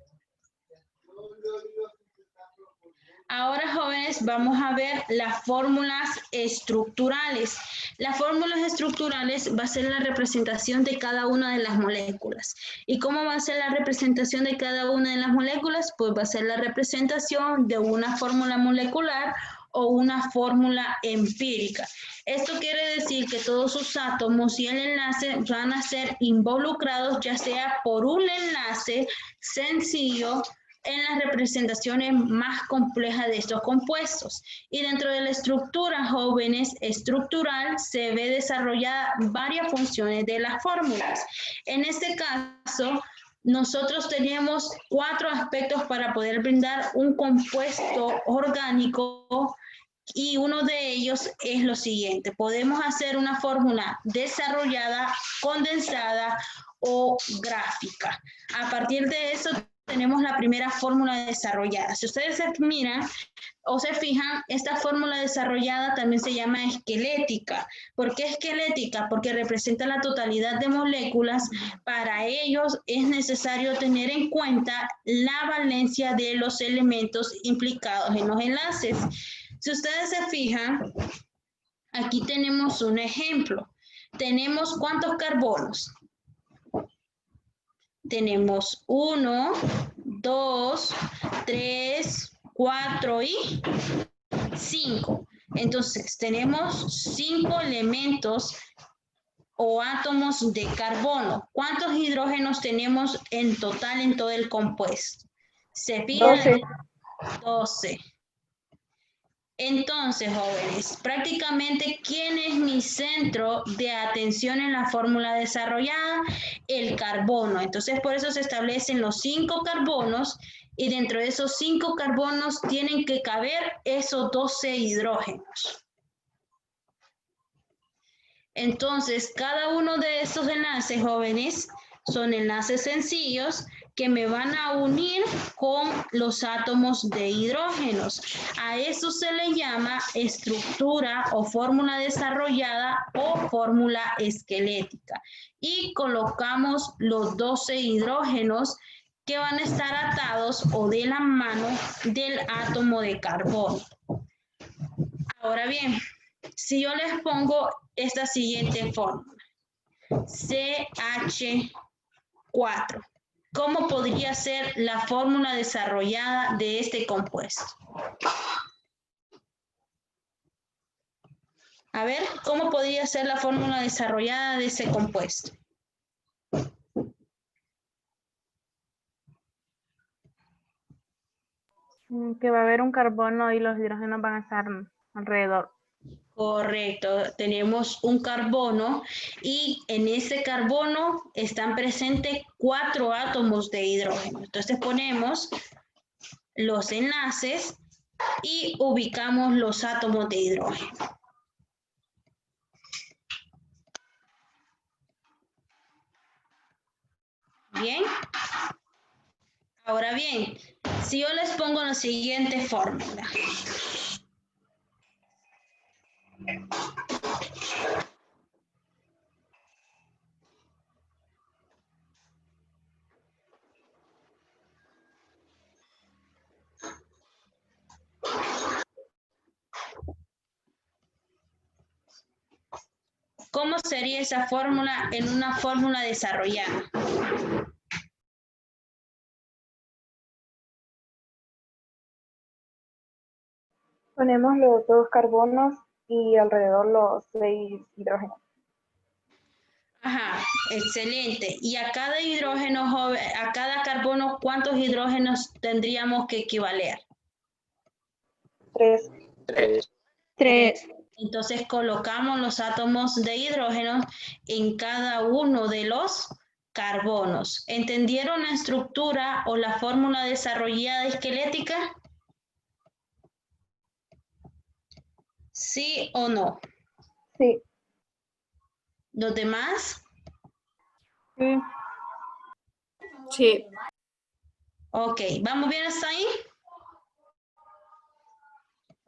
Ahora, jóvenes, vamos a ver las fórmulas estructurales. Las fórmulas estructurales va a ser la representación de cada una de las moléculas. ¿Y cómo va a ser la representación de cada una de las moléculas? Pues va a ser la representación de una fórmula molecular o una fórmula empírica. Esto quiere decir que todos sus átomos y el enlace van a ser involucrados, ya sea por un enlace sencillo, en las representaciones más complejas de estos compuestos. Y dentro de la estructura, jóvenes, estructural, se ve desarrollada varias funciones de las fórmulas. En este caso, nosotros tenemos 4 aspectos para poder brindar un compuesto orgánico y uno de ellos es lo siguiente. Podemos hacer una fórmula desarrollada, condensada o gráfica. A partir de eso tenemos la primera fórmula desarrollada. Si ustedes se miran o se fijan, esta fórmula desarrollada también se llama esquelética. ¿Por qué esquelética? Porque representa la totalidad de moléculas. Para ellos es necesario tener en cuenta la valencia de los elementos implicados en los enlaces. Si ustedes se fijan, aquí tenemos un ejemplo. Tenemos ¿cuántos carbonos? Tenemos 1, 2, 3, 4 y 5. Entonces, tenemos 5 elementos o átomos de carbono. ¿Cuántos hidrógenos tenemos en total en todo el compuesto? ¿Se fijan? 12. 12. Entonces, jóvenes, prácticamente, ¿quién es mi centro de atención en la fórmula desarrollada? El carbono. Entonces, por eso se establecen los 5 carbonos y dentro de esos 5 carbonos tienen que caber esos 12 hidrógenos. Entonces, cada uno de estos enlaces, jóvenes, son enlaces sencillos que me van a unir con los átomos de hidrógenos. A eso se le llama estructura o fórmula desarrollada o fórmula esquelética. Y colocamos los 12 hidrógenos que van a estar atados o de la mano del átomo de carbono. Ahora bien, si yo les pongo esta siguiente fórmula, CH4, ¿cómo podría ser la fórmula desarrollada de este compuesto? A ver, ¿cómo podría ser la fórmula desarrollada de ese compuesto? Que va a haber un carbono y los hidrógenos van a estar alrededor. Correcto, tenemos un carbono y en ese carbono están presentes 4 átomos de hidrógeno. Entonces ponemos los enlaces y ubicamos los átomos de hidrógeno. Bien. Ahora bien, si yo les pongo la siguiente fórmula. ¿Cómo sería esa fórmula en una fórmula desarrollada? Ponemos los 2 carbonos y alrededor los 6 hidrógenos. Ajá, excelente. Y a cada hidrógeno, a cada carbono, ¿cuántos hidrógenos tendríamos que equivaler? 3. 3. 3. Entonces colocamos los átomos de hidrógeno en cada uno de los carbonos. ¿Entendieron la estructura o la fórmula desarrollada esquelética? ¿Sí o no? Sí. ¿Los demás? Sí. Sí. Ok, ¿vamos bien hasta ahí?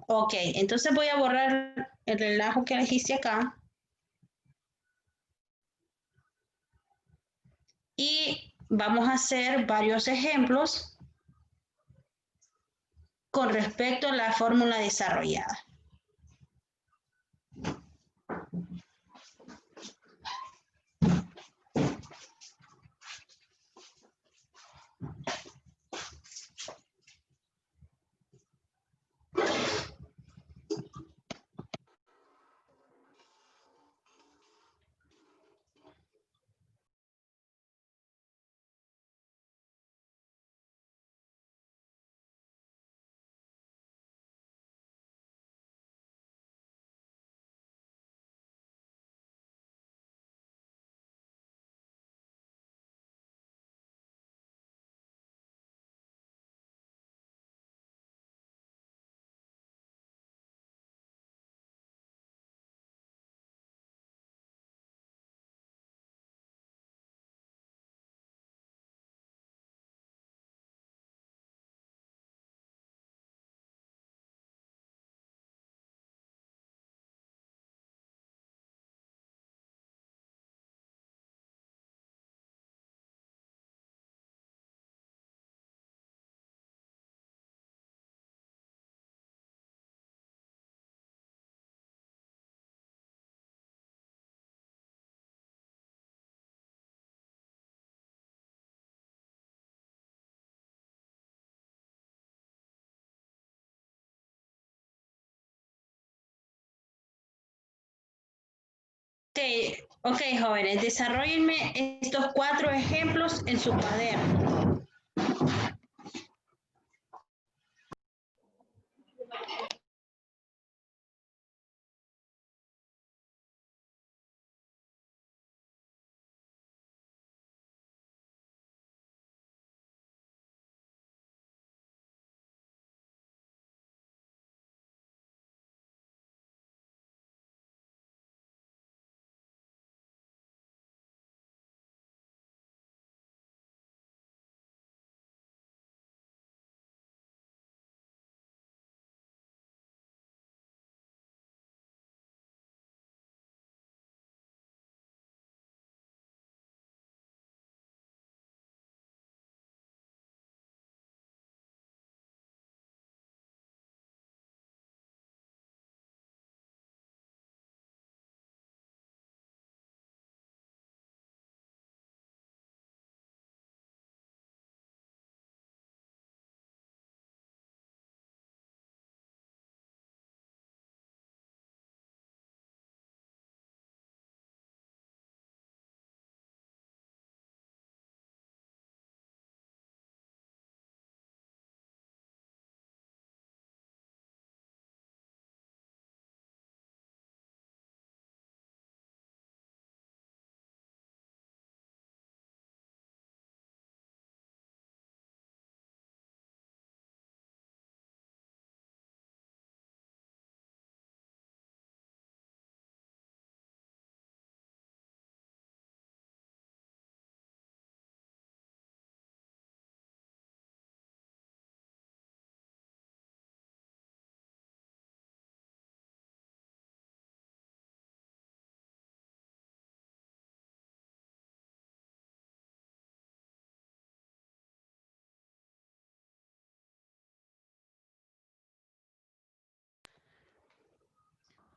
Ok, entonces voy a borrar el relajo que les hice acá. Y vamos a hacer varios ejemplos con respecto a la fórmula desarrollada. Ok, jóvenes, desarrollenme estos 4 ejemplos en su cuaderno.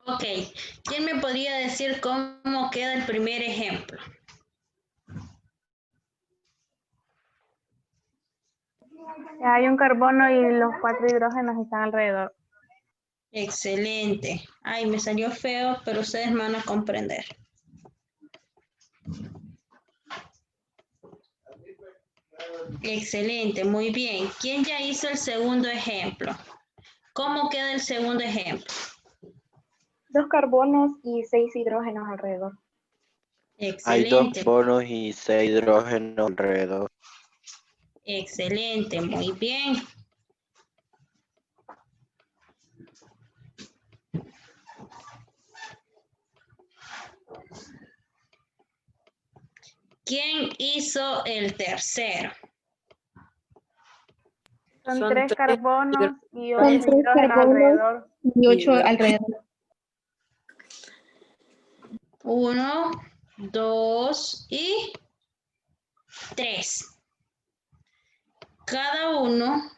Ok, ¿quién me podría decir cómo queda el primer ejemplo? Hay un carbono y los 4 hidrógenos están alrededor. Excelente. Ay, me salió feo, pero ustedes me van a comprender. Excelente, muy bien. ¿Quién ya hizo el segundo ejemplo? ¿Cómo queda el segundo ejemplo? 2 carbonos y 6 hidrógenos alrededor. Hay 2 Excelente, carbonos y 6 hidrógenos alrededor. excelente, muy bien. ¿Quién hizo el tercero? Son 3 carbonos y 8 Son 3 hidrógenos carbonos alrededor. y 8 alrededor. 1, 2 y 3. Cada uno,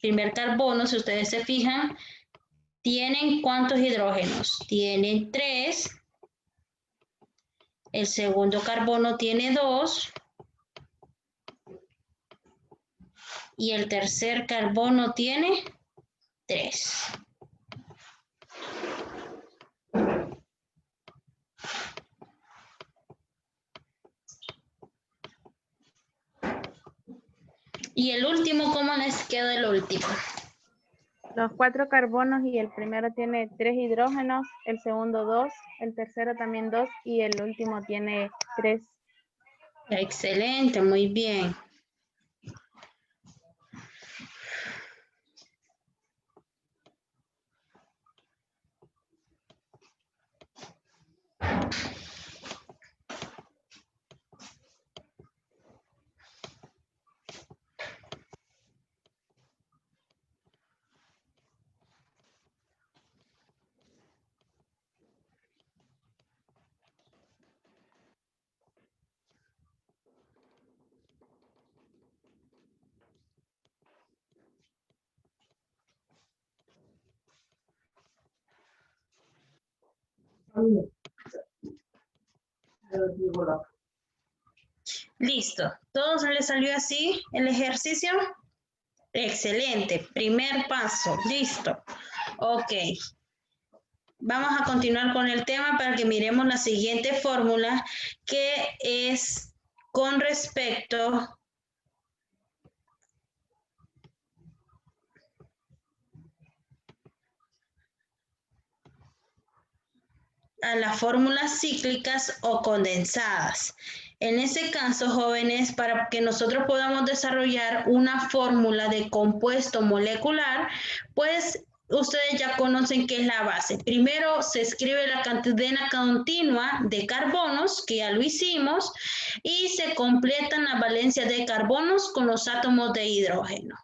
primer carbono, si ustedes se fijan, ¿tienen cuántos hidrógenos? Tienen 3. El segundo carbono tiene 2. Y el tercer carbono tiene 3. Y el último, ¿cómo les queda el último? Los 4 carbonos y el primero tiene 3 hidrógenos, el segundo 2, el tercero también 2 y el último tiene 3. Excelente, muy bien. Listo. ¿Todos les salió así el ejercicio? Excelente. Primer paso. Listo. Ok. Vamos a continuar con el tema para que miremos la siguiente fórmula, que es con respecto a las fórmulas cíclicas o condensadas. En ese caso, jóvenes, para que nosotros podamos desarrollar una fórmula de compuesto molecular, pues ustedes ya conocen qué es la base. Primero se escribe la cadena continua de carbonos, que ya lo hicimos, y se completan las valencias de carbonos con los átomos de hidrógeno.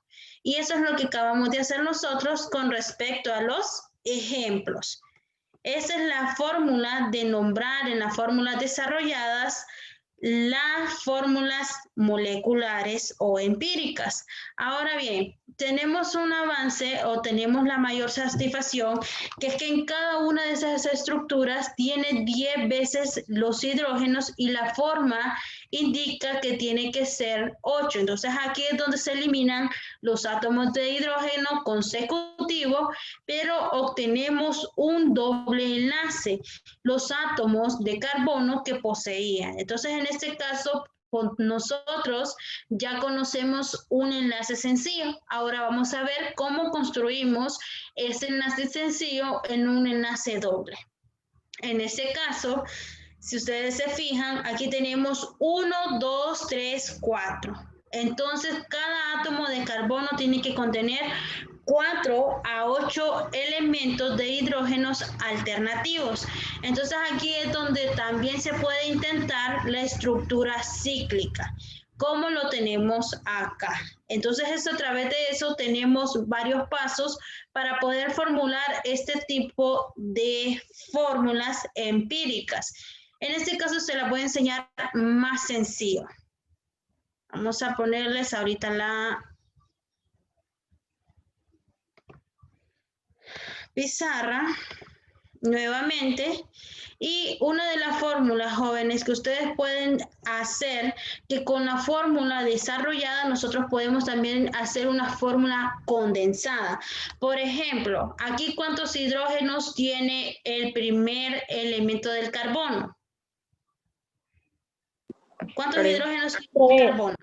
Y eso es lo que acabamos de hacer nosotros con respecto a los ejemplos. Esa es la fórmula de nombrar en las fórmulas desarrolladas las fórmulas moleculares o empíricas. Ahora bien, tenemos un avance o tenemos la mayor satisfacción, que es que en cada una de esas estructuras tiene 10 veces los hidrógenos y la forma indica que tiene que ser 8. Entonces aquí es donde se eliminan los átomos de hidrógeno consecutivos, pero obtenemos un doble enlace, los átomos de carbono que poseían. Entonces, en este caso, nosotros ya conocemos un enlace sencillo. Ahora vamos a ver cómo construimos ese enlace sencillo en un enlace doble. En este caso, si ustedes se fijan, aquí tenemos 1, 2, 3, 4. Entonces, cada átomo de carbono tiene que contener 4 a 8 elementos de hidrógenos alternativos. Entonces, aquí es donde también se puede intentar la estructura cíclica, como lo tenemos acá. Entonces, a través de eso tenemos varios pasos para poder formular este tipo de fórmulas empíricas. En este caso se las voy a enseñar más sencillo. Vamos a ponerles ahorita la pizarra nuevamente. Y una de las fórmulas, jóvenes, que ustedes pueden hacer, que con la fórmula desarrollada nosotros podemos también hacer una fórmula condensada. Por ejemplo, aquí ¿cuántos hidrógenos tiene el primer elemento del carbono? ¿Cuántos Tres. hidrógenos tiene el carbono?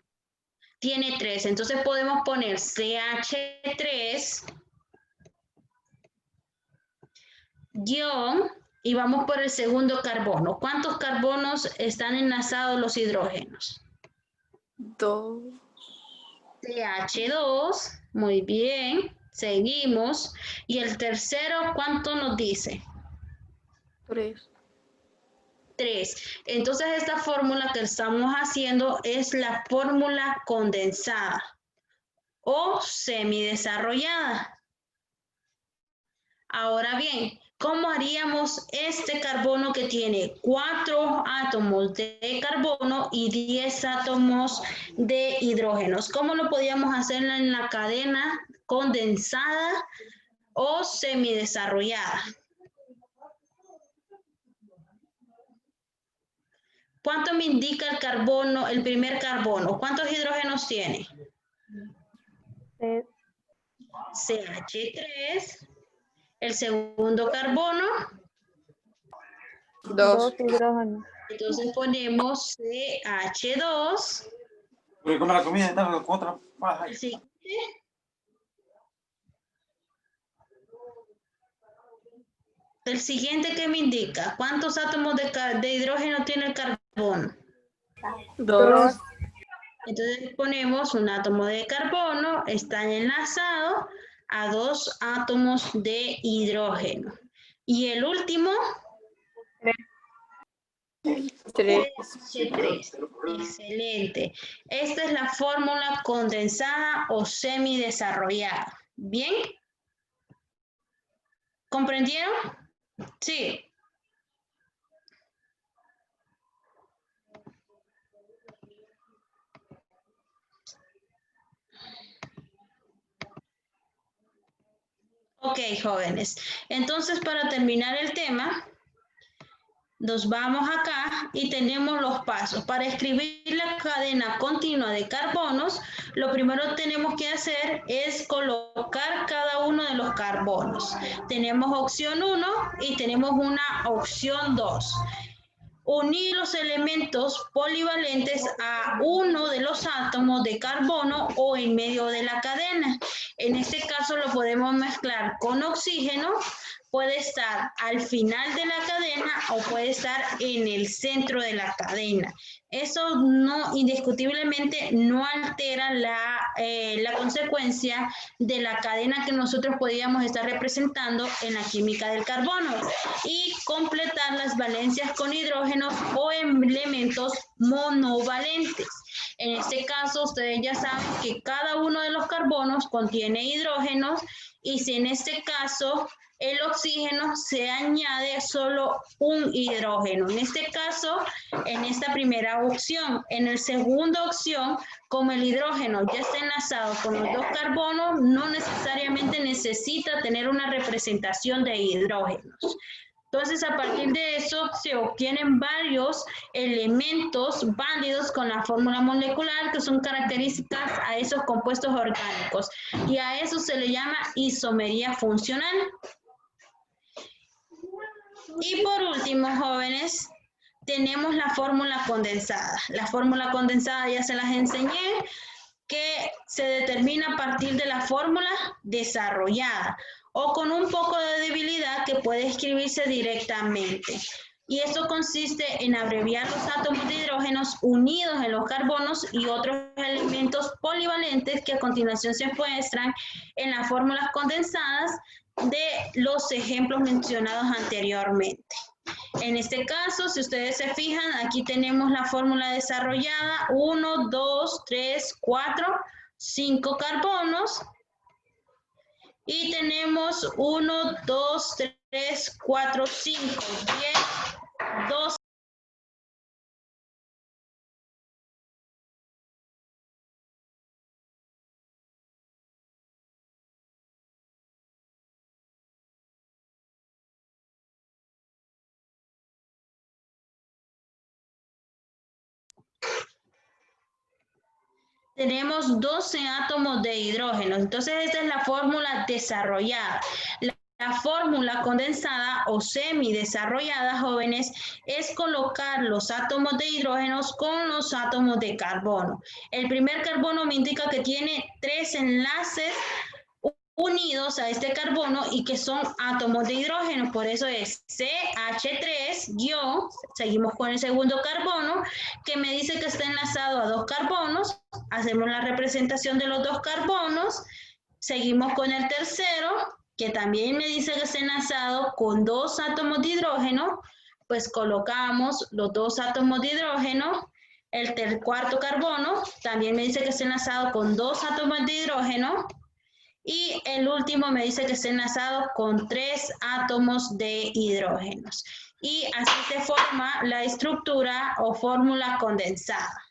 Tiene 3. Entonces podemos poner CH3 guión y vamos por el segundo carbono. ¿Cuántos carbonos están enlazados los hidrógenos? 2. CH2, muy bien, seguimos. Y el tercero, ¿cuánto nos dice? 3. 3. Entonces esta fórmula que estamos haciendo es la fórmula condensada o semidesarrollada. Ahora bien, ¿cómo haríamos este carbono que tiene 4 átomos de carbono y 10 átomos de hidrógenos? ¿Cómo lo podíamos hacer en la cadena condensada o semidesarrollada? ¿Cuánto me indica el carbono, el primer carbono? ¿Cuántos hidrógenos tiene? CH3. El segundo carbono. 2. hidrógenos. Entonces ponemos CH2. Porque come la comida y tal, otra paja. El siguiente. El siguiente que me indica, ¿cuántos átomos de hidrógeno tiene el carbono? 2. Entonces ponemos un átomo de carbono, está enlazado a 2 átomos de hidrógeno. Y el último, 3. H3. Excelente. Esta es la fórmula condensada o semidesarrollada. ¿Bien? ¿Comprendieron? Sí. Ok, jóvenes. Entonces, para terminar el tema, nos vamos acá y tenemos los pasos. Para escribir la cadena continua de carbonos, lo primero que tenemos que hacer es colocar cada uno de los carbonos. Tenemos opción 1 y tenemos una opción 2. Unir los elementos polivalentes a uno de los átomos de carbono o en medio de la cadena. En este caso lo podemos mezclar con oxígeno, puede estar al final de la cadena o puede estar en el centro de la cadena. Eso no, indiscutiblemente no altera la consecuencia de la cadena que nosotros podríamos estar representando en la química del carbono y completar las valencias con hidrógenos o elementos monovalentes. En este caso, ustedes ya saben que cada uno de los carbonos contiene hidrógenos y si en este caso el oxígeno se añade solo un hidrógeno. En este caso, en esta primera opción. En la segunda opción, como el hidrógeno ya está enlazado con los dos carbonos, no necesariamente necesita tener una representación de hidrógenos. Entonces, a partir de eso, se obtienen varios elementos válidos con la fórmula molecular que son características a esos compuestos orgánicos. Y a eso se le llama isomería funcional. Y por último, jóvenes, tenemos la fórmula condensada. La fórmula condensada ya se las enseñé, que se determina a partir de la fórmula desarrollada o con un poco de debilidad que puede escribirse directamente. Y esto consiste en abreviar los átomos de hidrógenos unidos en los carbonos y otros elementos polivalentes que a continuación se muestran en las fórmulas condensadas de los ejemplos mencionados anteriormente. En este caso, si ustedes se fijan, aquí tenemos la fórmula desarrollada, 1, 2, 3, 4, 5 carbonos. Y tenemos 1, 2, 3, 4, 5, 10, 12. tenemos 12 átomos de hidrógeno. Entonces, esta es la fórmula desarrollada. La fórmula condensada o semidesarrollada, jóvenes, es colocar los átomos de hidrógenos con los átomos de carbono. El primer carbono me indica que tiene 3 enlaces unidos a este carbono y que son átomos de hidrógeno, por eso es CH3-, seguimos con el segundo carbono, que me dice que está enlazado a 2 carbonos, hacemos la representación de los 2 carbonos, seguimos con el tercero, que también me dice que está enlazado con 2 átomos de hidrógeno, pues colocamos los 2 átomos de hidrógeno. El cuarto carbono también me dice que está enlazado con 2 átomos de hidrógeno. Y el último me dice que está enlazado con 3 átomos de hidrógenos. Y así se forma la estructura o fórmula condensada.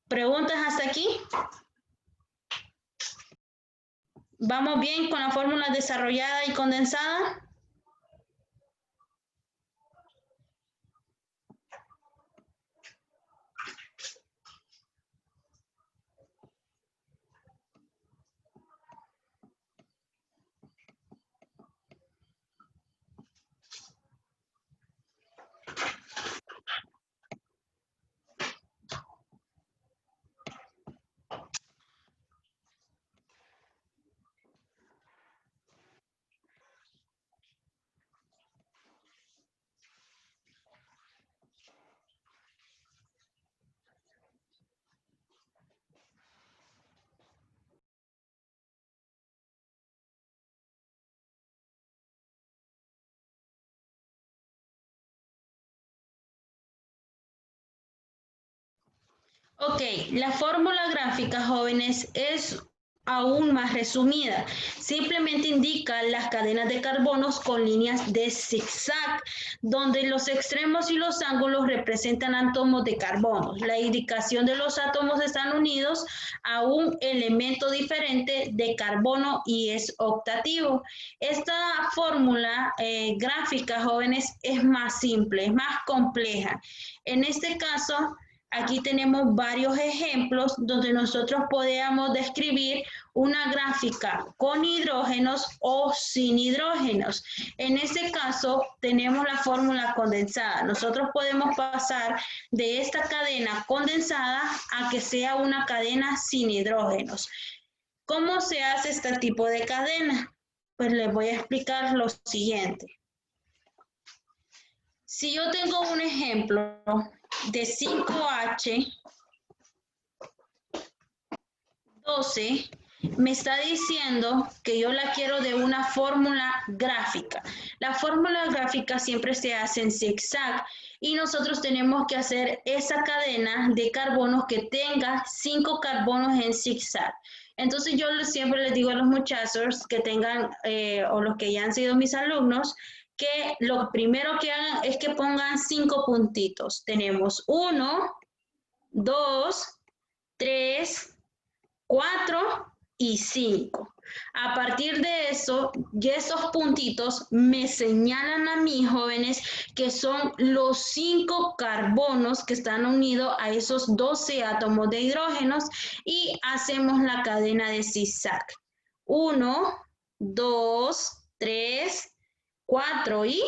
¿Preguntas hasta aquí? ¿Vamos bien con la fórmula desarrollada y condensada? Ok, la fórmula gráfica, jóvenes, es aún más resumida. Simplemente indica las cadenas de carbonos con líneas de zigzag, donde los extremos y los ángulos representan átomos de carbono. La indicación de los átomos están unidos a un elemento diferente de carbono y es octativo. Esta fórmula gráfica, jóvenes, es más simple, es más compleja. En este caso, aquí tenemos varios ejemplos donde nosotros podemos describir una gráfica con hidrógenos o sin hidrógenos. En este caso tenemos la fórmula condensada. Nosotros podemos pasar de esta cadena condensada a que sea una cadena sin hidrógenos. ¿Cómo se hace este tipo de cadena? Pues les voy a explicar lo siguiente. Si yo tengo un ejemplo de 5H12, me está diciendo que yo la quiero de una fórmula gráfica. La fórmula gráfica siempre se hace en zigzag y nosotros tenemos que hacer esa cadena de carbonos que tenga 5 carbonos en zigzag. Entonces yo siempre les digo a los muchachos que tengan, o los que ya han sido mis alumnos, que lo primero que hagan es que pongan 5 puntitos. Tenemos 1, 2, 3, 4 y 5. A partir de eso, ya esos puntitos me señalan a mí, jóvenes, que son los 5 carbonos que están unidos a esos 12 átomos de hidrógenos y hacemos la cadena de zigzag. 1, 2, 3, 4 y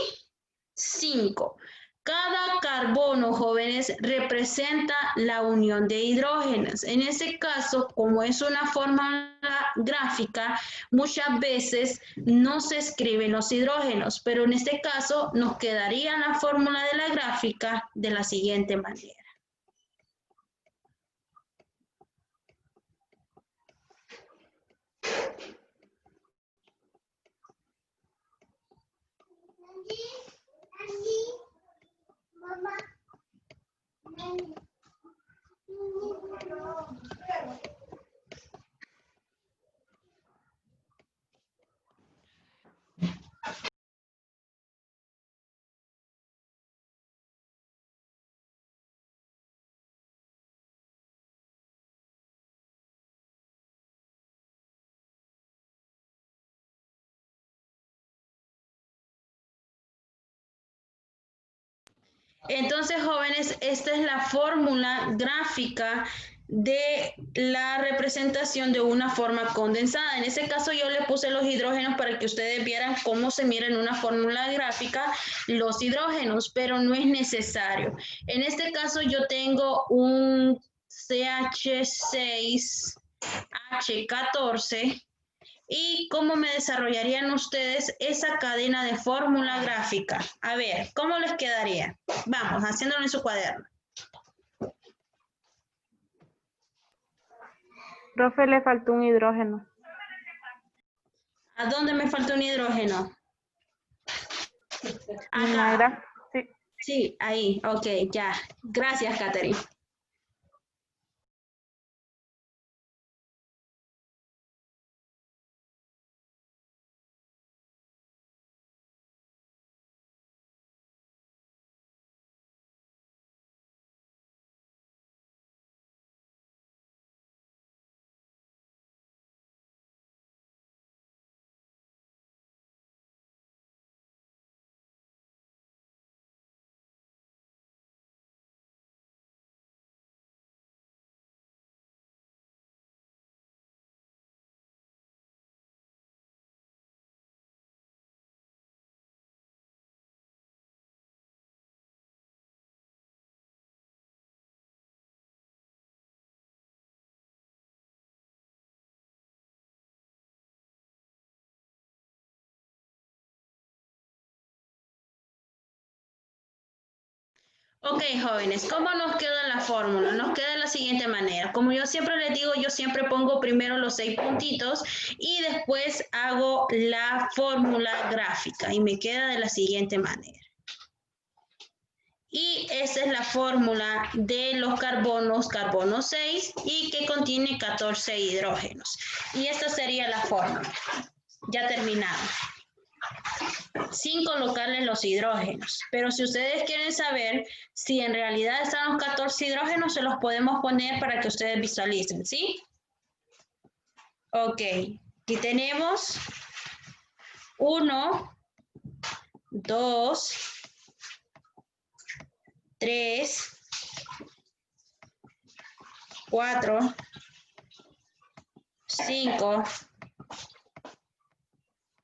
5. Cada carbono, jóvenes, representa la unión de hidrógenos. En ese caso, como es una fórmula gráfica, muchas veces no se escriben los hidrógenos, pero en este caso nos quedaría la fórmula de la gráfica de la siguiente manera. Entonces, jóvenes, esta es la fórmula gráfica de la representación de una forma condensada. En este caso yo le puse los hidrógenos para que ustedes vieran cómo se mira en una fórmula gráfica los hidrógenos, pero no es necesario. En este caso yo tengo un CH6H14. ¿Y cómo me desarrollarían ustedes esa cadena de fórmula gráfica? A ver, ¿cómo les quedaría? Vamos, haciéndolo en su cuaderno. Profe, le faltó un hidrógeno. ¿A dónde me falta un hidrógeno? Mayra, Acá. sí. Sí, ahí. Ok, ya. Gracias, Catherine. Ok, jóvenes, ¿cómo nos queda la fórmula? Nos queda de la siguiente manera. Como yo siempre les digo, yo siempre pongo primero los 6 puntitos y después hago la fórmula gráfica y me queda de la siguiente manera. Y esa es la fórmula de los carbonos, carbono 6 y que contiene 14 hidrógenos. Y esta sería la fórmula. Ya terminamos. Sin colocarle los hidrógenos. Pero si ustedes quieren saber si en realidad están los 14 hidrógenos, se los podemos poner para que ustedes visualicen, ¿sí? Ok. Aquí tenemos 1, 2, 3, 4, 5,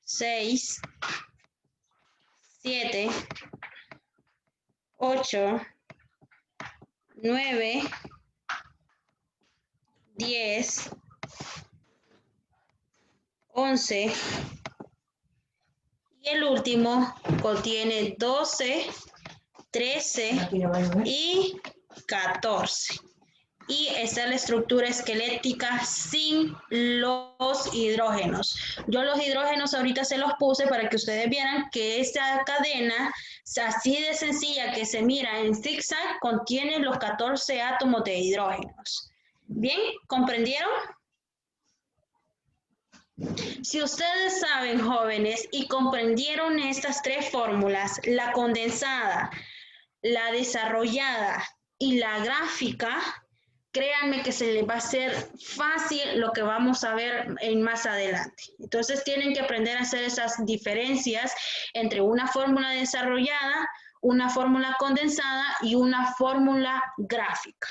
6, 7, 8, 9, 10, 11 y el último contiene 12, 13 y 14. Y esta es la estructura esquelética sin los hidrógenos. Yo los hidrógenos ahorita se los puse para que ustedes vieran que esta cadena, así de sencilla que se mira en zigzag, contiene los 14 átomos de hidrógenos. ¿Bien? ¿Comprendieron? Si ustedes saben, jóvenes, y comprendieron estas 3 fórmulas, la condensada, la desarrollada y la gráfica, créanme que se les va a hacer fácil lo que vamos a ver en más adelante. Entonces tienen que aprender a hacer esas diferencias entre una fórmula desarrollada, una fórmula condensada y una fórmula gráfica.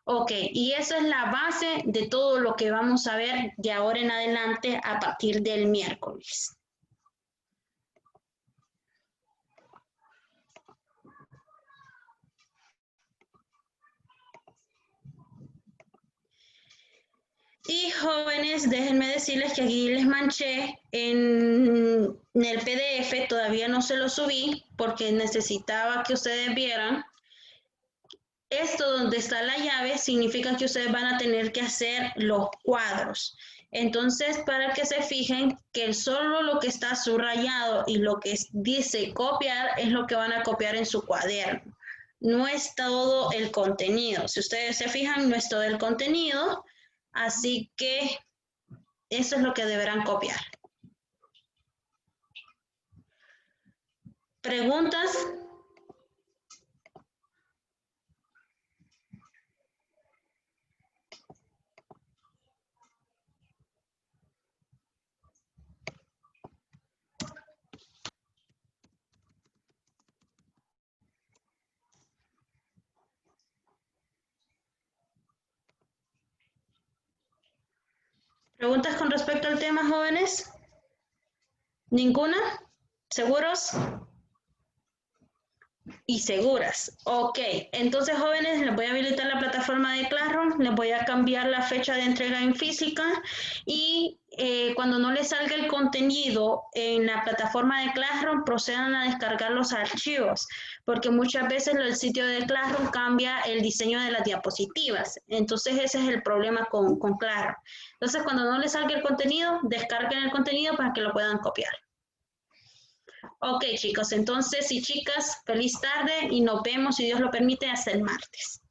Ok, y esa es la base de todo lo que vamos a ver de ahora en adelante a partir del miércoles. Y jóvenes, déjenme decirles que aquí les manché en el PDF, todavía no se lo subí porque necesitaba que ustedes vieran. Esto donde está la llave significa que ustedes van a tener que hacer los cuadros. Entonces, para que se fijen que solo lo que está subrayado y lo que dice copiar es lo que van a copiar en su cuaderno. No es todo el contenido. Si ustedes se fijan, no es todo el contenido. Así que eso es lo que deberán copiar. ¿Preguntas? ¿Preguntas con respecto al tema, jóvenes? ¿Ninguna? ¿Seguros? Y seguras. Ok, entonces jóvenes, les voy a habilitar la plataforma de Classroom, les voy a cambiar la fecha de entrega en física y cuando no les salga el contenido en la plataforma de Classroom, procedan a descargar los archivos, porque muchas veces el sitio de Classroom cambia el diseño de las diapositivas, entonces ese es el problema con Classroom. Entonces cuando no les salga el contenido, descarguen el contenido para que lo puedan copiar. Ok, chicos, entonces y chicas, feliz tarde y nos vemos, si Dios lo permite, hasta el martes.